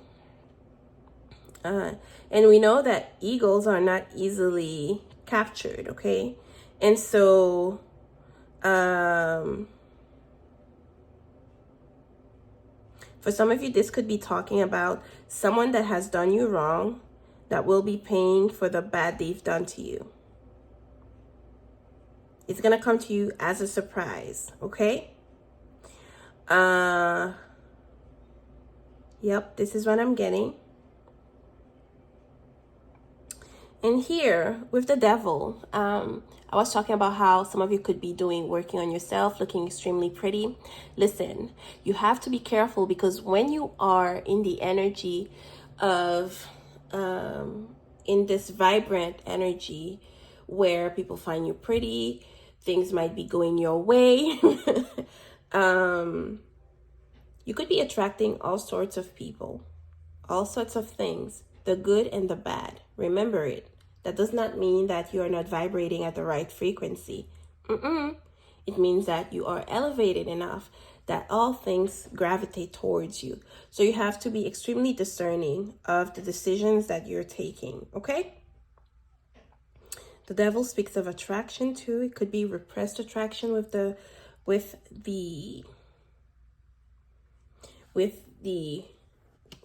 And we know that eagles are not easily captured, okay? And so, for some of you, this could be talking about someone that has done you wrong that will be paying for the bad they've done to you. It's going to come to you as a surprise, okay? Yep, this is what I'm getting. And here, with the Devil, I was talking about how some of you could be working on yourself, looking extremely pretty. Listen, you have to be careful because when you are in the energy of, in this vibrant energy where people find you pretty, things might be going your way. You could be attracting all sorts of people, all sorts of things, the good and the bad. Remember it. That does not mean that you are not vibrating at the right frequency. It means that you are elevated enough that all things gravitate towards you. So you have to be extremely discerning of the decisions that you're taking, okay? The Devil speaks of attraction too. It could be repressed attraction with the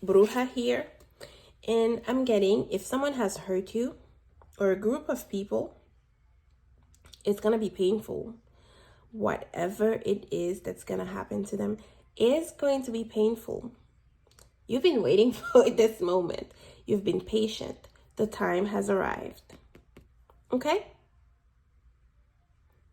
Bruja here. And I'm getting, if someone has hurt you or a group of people, it's going to be painful. Whatever it is that's going to happen to them is going to be painful. You've been waiting for this moment. You've been patient. the time has arrived. Okay?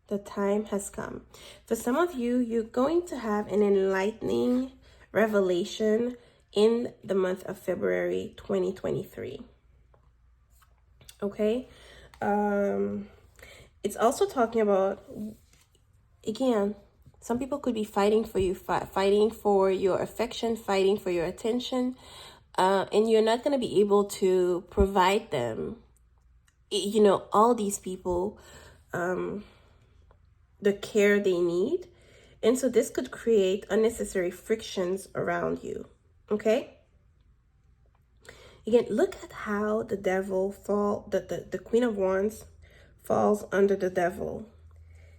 The time has come. For some of you, you're going to have an enlightening revelation in the month of February 2023. Okay? It's also talking about, again, some people could be fighting for you, fighting for your affection, fighting for your attention, and you're not going to be able to provide them, you know, all these people, the care they need. And so this could create unnecessary frictions around you. Okay? Again, look at how the devil the Queen of Wands falls under the devil.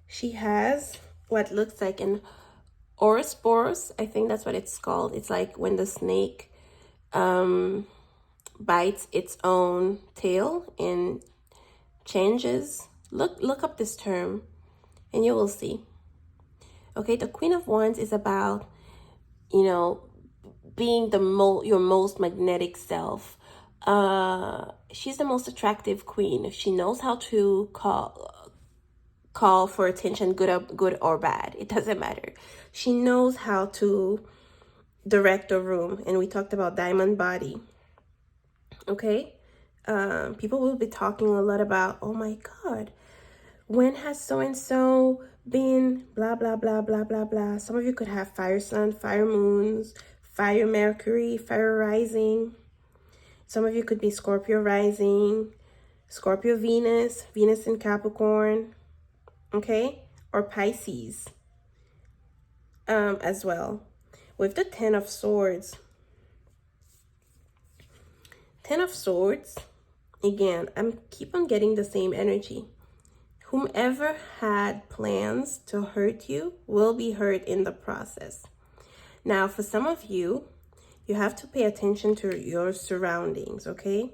She has what looks like an Ouroboros. I think that's what it's called. It's like when the snake bites its own tail and changes. Look up this term and you will see. Okay, the Queen of Wands is about, you know, being your most magnetic self. She's the most attractive queen. She knows how to call for attention, good or bad. It doesn't matter. She knows how to direct a room, and we talked about diamond body. Okay, people will be talking a lot about, oh my God, when has so-and-so been blah, blah, blah, blah, blah, blah. Some of you could have fire sun, fire moons, fire Mercury, fire rising. Some of you could be Scorpio rising, Scorpio Venus, Venus in Capricorn, okay? Or Pisces as well. With the Ten of Swords. Ten of Swords, again, I'm keep on getting the same energy. Whomever had plans to hurt you will be hurt in the process. Now, for some of you, you have to pay attention to your surroundings, okay?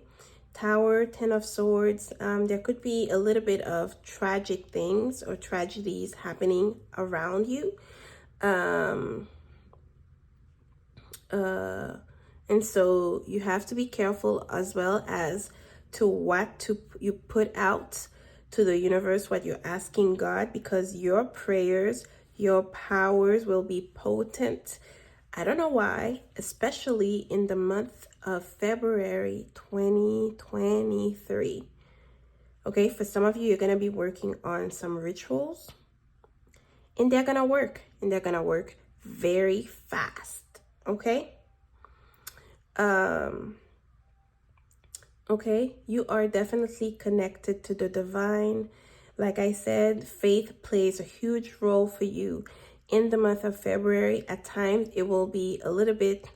Tower, Ten of Swords, there could be a little bit of tragic things or tragedies happening around you. And so you have to be careful as well as to what you put out to the universe, what you're asking God, because your prayers, your powers will be potent. I don't know why, especially in the month of February 2023. Okay, for some of you, you're going to be working on some rituals, and they're going to work, and they're going to work very fast. Okay? Okay, you are definitely connected to the divine. Like I said, faith plays a huge role for you in the month of February. At times, it will be a little bit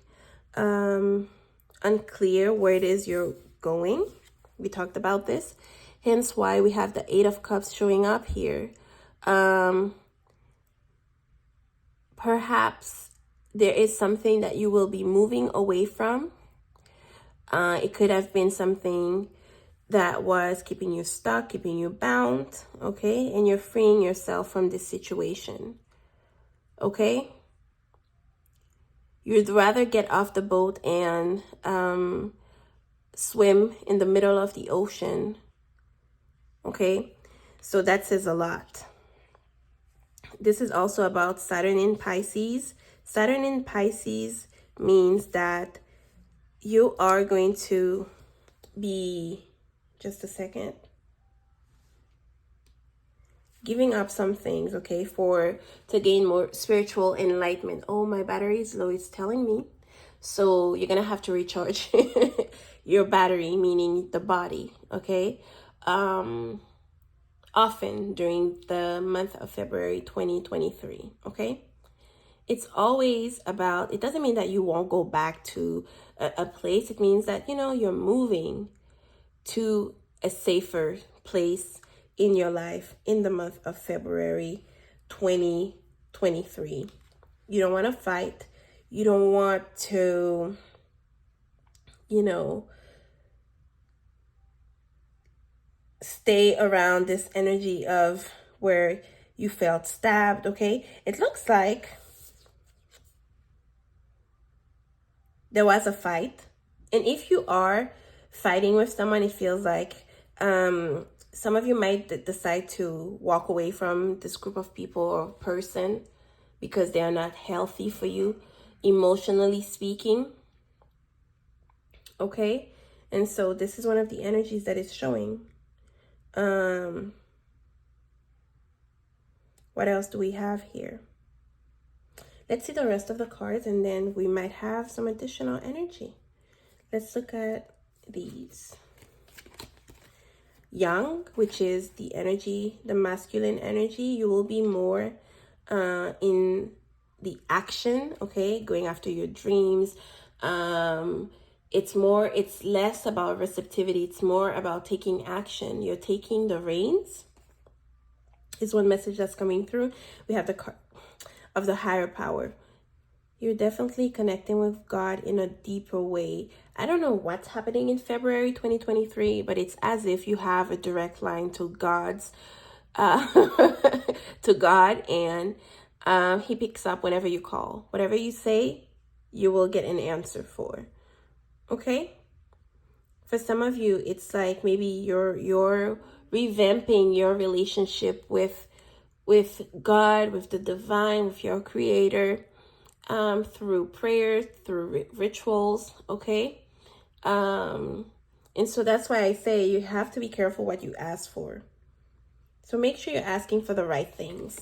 unclear where it is you're going. We talked about this. Hence why we have the Eight of Cups showing up here. Perhaps there is something that you will be moving away from. It could have been something that was keeping you stuck, keeping you bound, okay? And you're freeing yourself from this situation, okay? You'd rather get off the boat and swim in the middle of the ocean, okay? So that says a lot. This is also about Saturn in Pisces. Saturn in Pisces means that you are going to be, just a second, giving up some things, okay, to gain more spiritual enlightenment. Oh, my battery is low, it's telling me. So you're gonna have to recharge your battery, meaning the body, okay? Often during the month of February 2023, okay? It's always about, it doesn't mean that you won't go back to a place. It means that, you know, you're moving to a safer place in your life in the month of February 2023. You don't want to fight. You don't want to, you know, stay around this energy of where you felt stabbed, okay? It looks like there was a fight. And if you are fighting with someone. It feels like some of you might decide to walk away from this group of people or person because they are not healthy for you, emotionally speaking. Okay? And so this is one of the energies that is showing. What else do we have here? Let's see the rest of the cards, and then we might have some additional energy. Let's look at these. Yang, which is the energy, the masculine energy. You will be more in the action, okay? Going after your dreams. It's less about receptivity. It's more about taking action. You're taking the reins. Is one message that's coming through. We have the card of the higher power. You're definitely connecting with God in a deeper way. I don't know what's happening in February 2023, but it's as if you have a direct line to God's to God, and he picks up whenever you call. Whatever you say, you will get an answer for. Okay? For some of you, it's like maybe you're revamping your relationship with God, with the divine, with your creator, through prayers, through rituals, okay? And so that's why I say you have to be careful what you ask for. So make sure you're asking for the right things.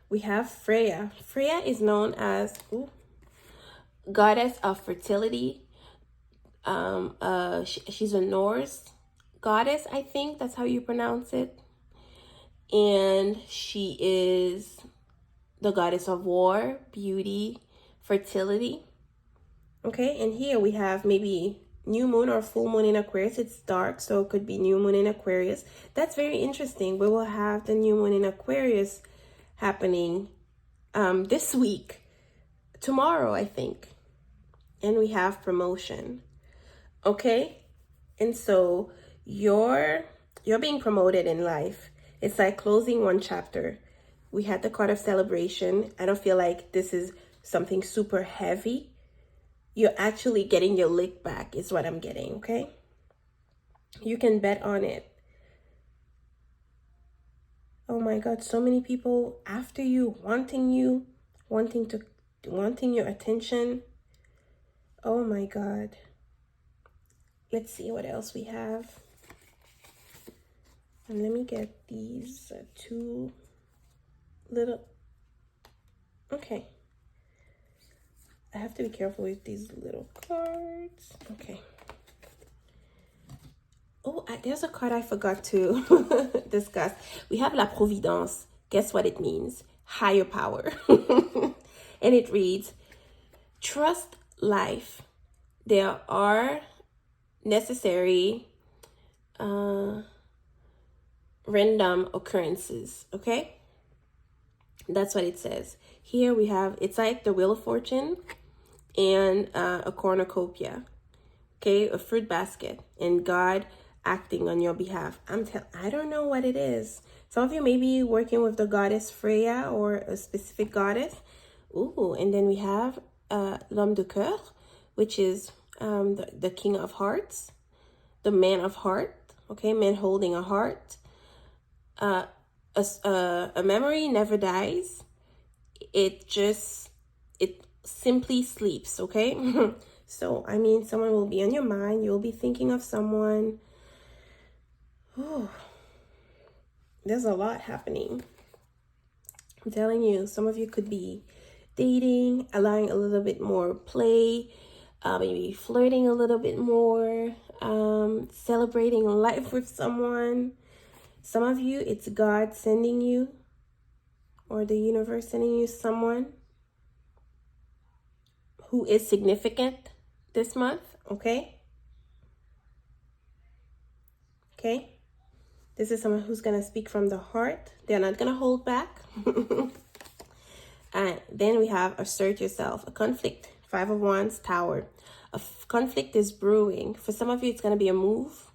We have Freya. Freya is known as goddess of fertility. She's a Norse goddess, I think that's how you pronounce it. And she is the goddess of war, beauty, fertility. Okay, and here we have maybe new moon or full moon in Aquarius. It's dark, so it could be new moon in Aquarius. That's very interesting. We will have the new moon in Aquarius happening this week, tomorrow, I think. And we have promotion. Okay, and so you're being promoted in life. It's like closing one chapter. We had the card of celebration. I don't feel like this is something super heavy. You're actually getting your lick back is what I'm getting, okay? You can bet on it. Oh my God, so many people after you, wanting your attention. Oh my God. Let's see what else we have. And let me get these two little... Okay. I have to be careful with these little cards. Okay. Oh, there's a card I forgot to discuss. We have La Providence. Guess what it means? Higher power. And it reads, trust life. There are necessary random occurrences, okay? That's what it says. Here we have, it's like the Wheel of Fortune and a cornucopia, okay? A fruit basket, and God acting on your behalf. I don't know what it is. Some of you may be working with the goddess Freya or a specific goddess. Ooh, and then we have l'homme de cœur, which is the king of hearts, the man of heart, okay? Man holding a heart. A memory never dies. It simply sleeps, okay? So, I mean, someone will be on your mind. You'll be thinking of someone. Oh, there's a lot happening. I'm telling you, some of you could be dating, allowing a little bit more play, maybe flirting a little bit more, celebrating life with someone. Some of you, it's God sending you, or the universe sending you someone who is significant this month, okay? Okay? This is someone who's going to speak from the heart. They're not going to hold back. And then we have assert yourself, a conflict, 5 of Wands, Tower. A conflict is brewing. For some of you, it's going to be a move.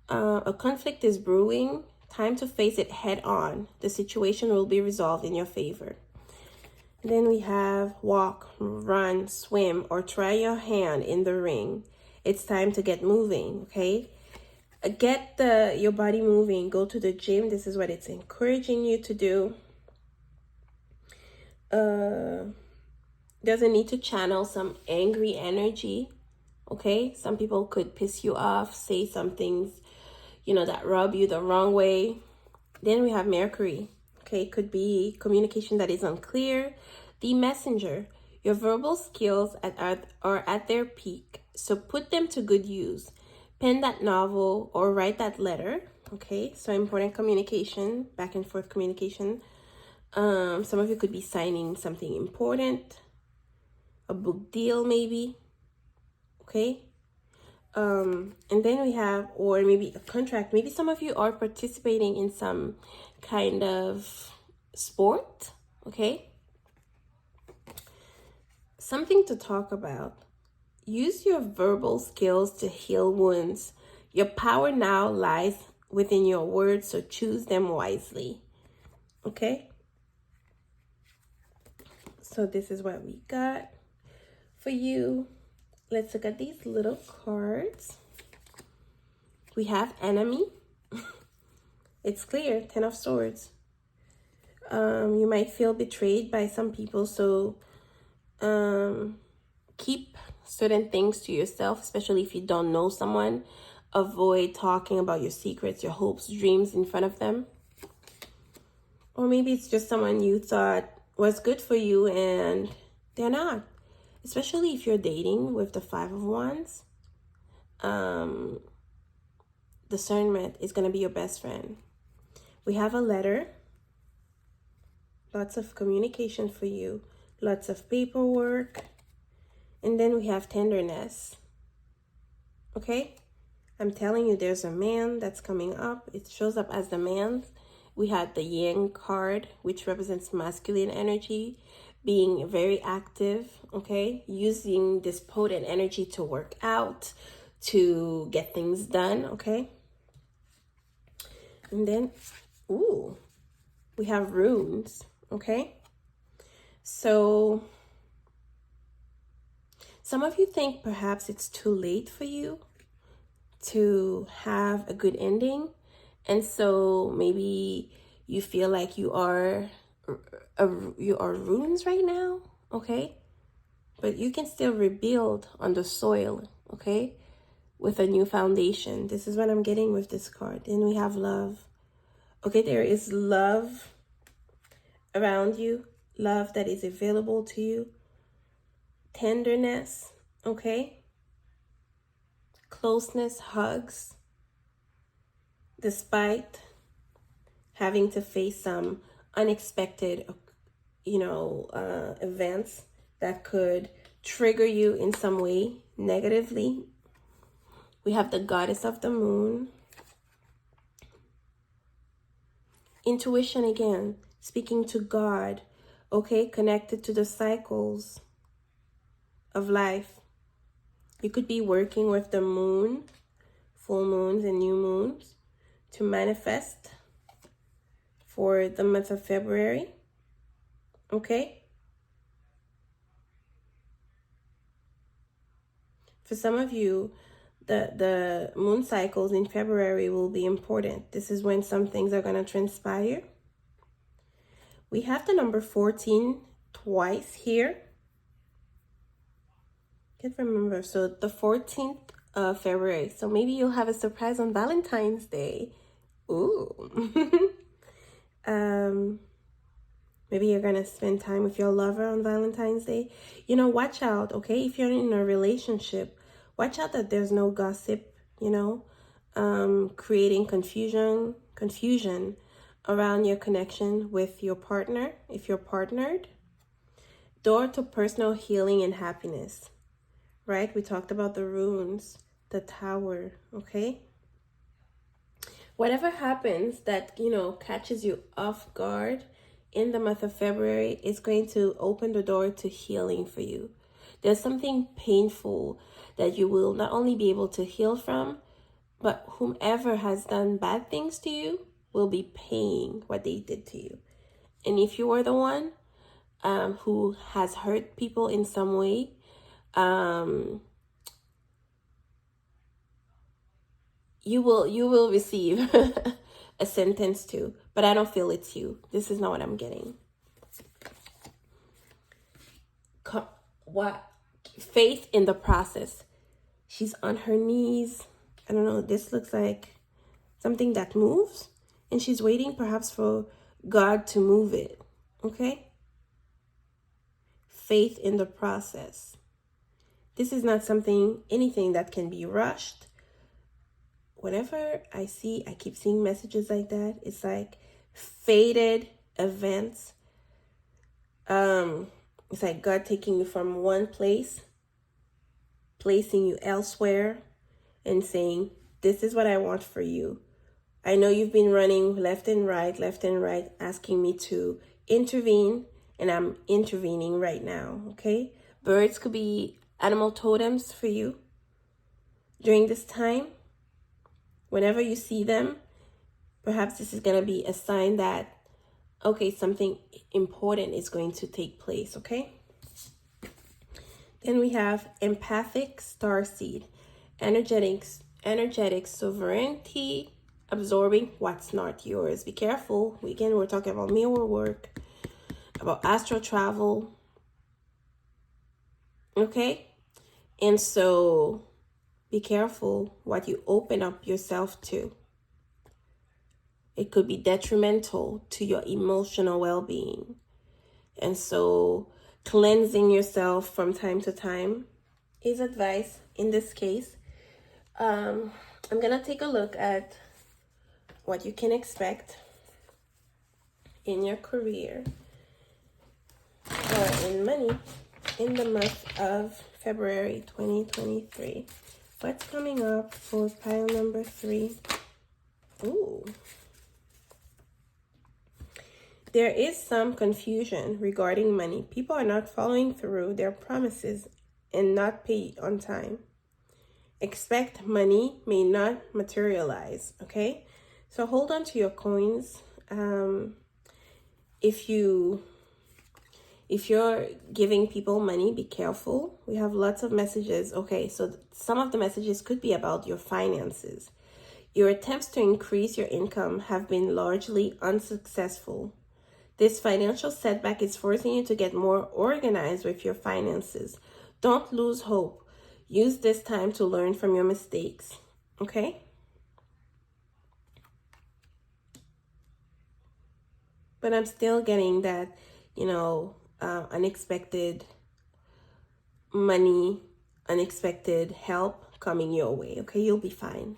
A conflict is brewing. Time to face it head on. The situation will be resolved in your favor. Then we have walk, run, swim, or try your hand in the ring. it's time to get moving, okay? Get your body moving. Go to the gym. This is what it's encouraging you to do. Doesn't need to channel some angry energy, okay? Some people could piss you off, say some things, you know, that rub you the wrong way. Then we have Mercury, okay? Could be communication that is unclear. The messenger. Your verbal skills are at their peak, so put them to good use. Pen that novel or write that letter, okay? So important communication, back and forth communication. Some of you could be signing something important, a book deal maybe, okay? And then we have, or maybe a contract. Maybe some of you are participating in some kind of sport, okay? Something to talk about. Use your verbal skills to heal wounds. Your power now lies within your words, so choose them wisely. Okay? So this is what we got for you. Let's look at these little cards. We have enemy. It's clear, 10 of Swords. You might feel betrayed by some people, so keep certain things to yourself, especially if you don't know someone. Avoid talking about your secrets, your hopes, dreams in front of them. Or maybe it's just someone you thought was good for you and they're not. Especially if you're dating with the 5 of Wands. Discernment is going to be your best friend. We have a letter. Lots of communication for you. Lots of paperwork. And then we have tenderness. Okay? I'm telling you, there's a man that's coming up. It shows up as the man. We had the Yang card, which represents masculine energy, being very active, okay? Using this potent energy to work out, to get things done, okay? And then, ooh, we have runes, okay? So some of you think perhaps it's too late for you to have a good ending. And so maybe you feel like you are ruins right now, okay? But you can still rebuild on the soil, okay? With a new foundation. This is what I'm getting with this card. Then we have love. Okay, there is love around you. Love that is available to you. Tenderness, okay? Closeness, hugs. Despite having to face some unexpected, events that could trigger you in some way negatively. We have the goddess of the moon. Intuition again, speaking to God, okay, connected to the cycles of life. You could be working with the moon, full moons and new moons, to manifest for the month of February, okay? For some of you, the moon cycles in February will be important. This is when some things are going to transpire. We have the number 14 twice here. Can't remember. So the 14th of February. So maybe you'll have a surprise on Valentine's Day. Ooh. Maybe you're going to spend time with your lover on Valentine's Day. You know, watch out, okay? If you're in a relationship, watch out that there's no gossip, creating confusion around your connection with your partner, if you're partnered. Door to personal healing and happiness, right? We talked about the runes, the tower, okay? Whatever happens that, catches you off guard in the month of February is going to open the door to healing for you. There's something painful that you will not only be able to heal from, but whomever has done bad things to you will be paying what they did to you. And if you are the one who has hurt people in some way, you will receive a sentence too, but I don't feel it's you. This is not what I'm getting. What? Faith in the process. She's on her knees. I don't know, this looks like something that moves, and she's waiting perhaps for God to move it. Okay? Faith in the process. This is not anything that can be rushed. Whenever I keep seeing messages like that, it's like fated events. It's like God taking you from one place, placing you elsewhere, and saying, this is what I want for you. I know you've been running left and right, asking me to intervene, and I'm intervening right now, okay? Birds could be animal totems for you during this time. Whenever you see them, perhaps this is going to be a sign that, okay, something important is going to take place, okay? Then we have empathic starseed, energetic sovereignty, absorbing what's not yours. Be careful. Again, we're talking about mirror work, about astral travel, okay? And so be careful what you open up yourself to. It could be detrimental to your emotional well-being. And so cleansing yourself from time to time is advice in this case. I'm going to take a look at what you can expect in your career or in money in the month of February 2023. What's coming up for pile number 3? Ooh. There is some confusion regarding money. People are not following through their promises and not pay on time. Expect money may not materialize, okay? So hold on to your coins. If you're giving people money, be careful. We have lots of messages. Okay, so some of the messages could be about your finances. Your attempts to increase your income have been largely unsuccessful. This financial setback is forcing you to get more organized with your finances. Don't lose hope. Use this time to learn from your mistakes, okay? But I'm still getting that, unexpected money, unexpected help coming your way, okay? You'll be fine.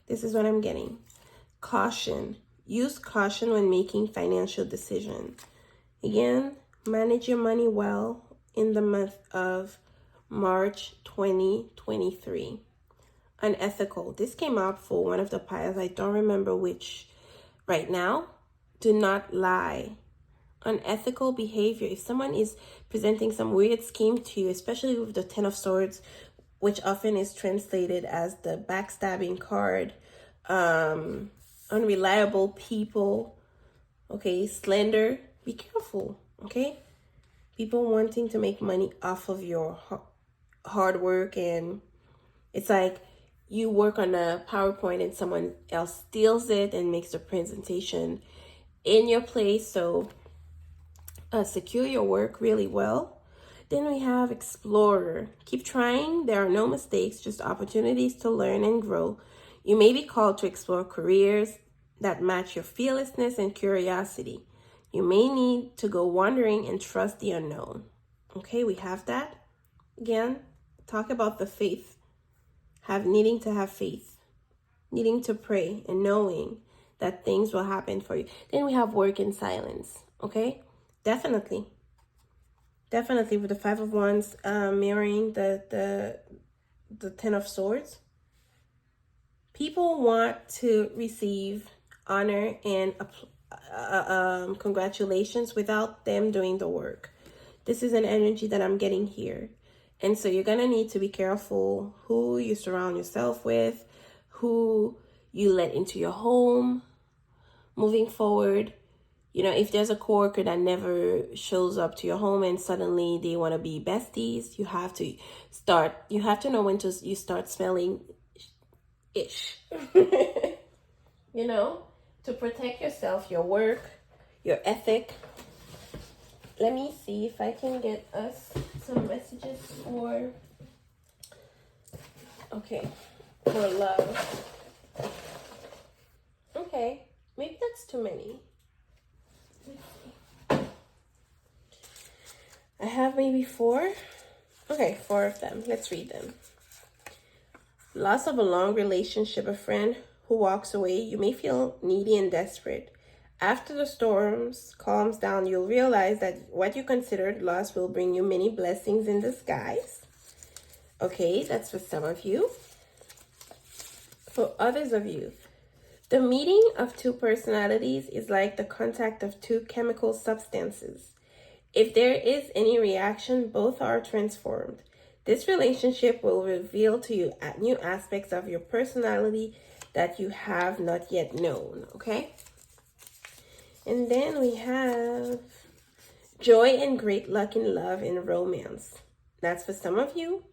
This is what I'm getting. Caution. Use caution when making financial decisions. Again, manage your money well in the month of March 2023. Unethical. This came up for one of the piles. I don't remember which right now. Do not lie. Unethical behavior. If someone is presenting some weird scheme to you, especially with the Ten of Swords, which often is translated as the backstabbing card, unreliable people, okay, slander, be careful, okay? People wanting to make money off of your hard work, and it's like you work on a PowerPoint and someone else steals it and makes the presentation in your place. So secure your work really well. Then we have explorer. Keep trying. There are no mistakes, just opportunities to learn and grow. You may be called to explore careers that match your fearlessness and curiosity. You may need to go wandering and trust the unknown. Okay, we have that. Again, talk about the faith. Needing to have faith. Needing to pray and knowing that things will happen for you. Then we have work in silence. Okay, definitely with the Five of Wands mirroring the Ten of Swords. People want to receive honor and congratulations without them doing the work. This is an energy that I'm getting here. And so you're going to need to be careful who you surround yourself with, who you let into your home. Moving forward, if there's a coworker that never shows up to your home and suddenly they want to be besties, you have to know when you start smelling ish. You know, to protect yourself, your work, your ethic. Let me see if I can get us some messages for, okay, for love. Okay, maybe that's too many. Let's see. I have maybe 4. Okay, 4 of them. Let's read them. Loss of a long relationship, a friend who walks away. You may feel needy and desperate. After the storms calms down, you'll realize that what you considered loss will bring you many blessings in disguise. Okay, that's for some of you. For others of you, the meeting of 2 personalities is like the contact of 2 chemical substances. If there is any reaction, both are transformed. This relationship will reveal to you new aspects of your personality that you have not yet known, okay? And then we have joy and great luck in love and romance. That's for some of you,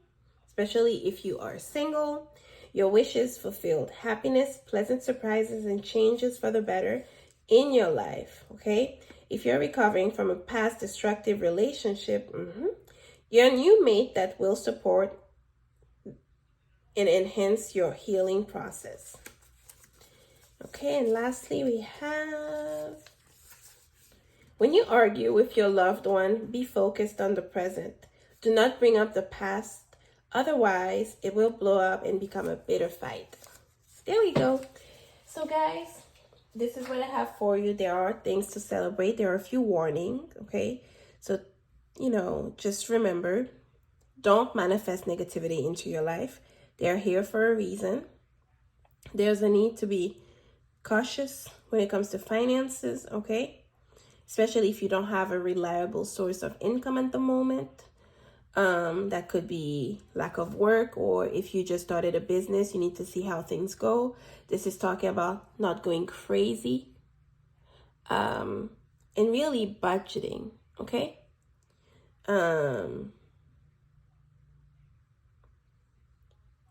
especially if you are single. Your wishes fulfilled, happiness, pleasant surprises, and changes for the better in your life, okay? If you're recovering from a past destructive relationship, your new mate that will support and enhance your healing process. Okay, and lastly, we have, when you argue with your loved one, be focused on the present. Do not bring up the past. Otherwise, it will blow up and become a bitter fight. There we go. So, guys, this is what I have for you. There are things to celebrate. There are a few warnings, okay? So, you know, just remember, don't manifest negativity into your life. They're here for a reason. There's a need to be cautious when it comes to finances, okay? Especially if you don't have a reliable source of income at the moment. That could be lack of work, or if you just started a business, you need to see how things go. This is talking about not going crazy, and really budgeting, okay?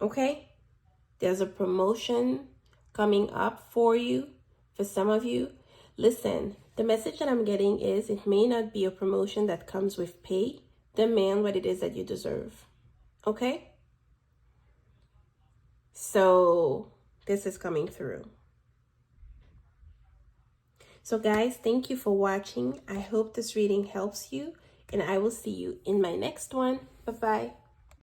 Okay, there's a promotion coming up for you, for some of you. Listen, the message that I'm getting is it may not be a promotion that comes with pay. Demand what it is that you deserve. Okay? So this is coming through. So guys, thank you for watching. I hope this reading helps you, and I will see you in my next one. Bye-bye.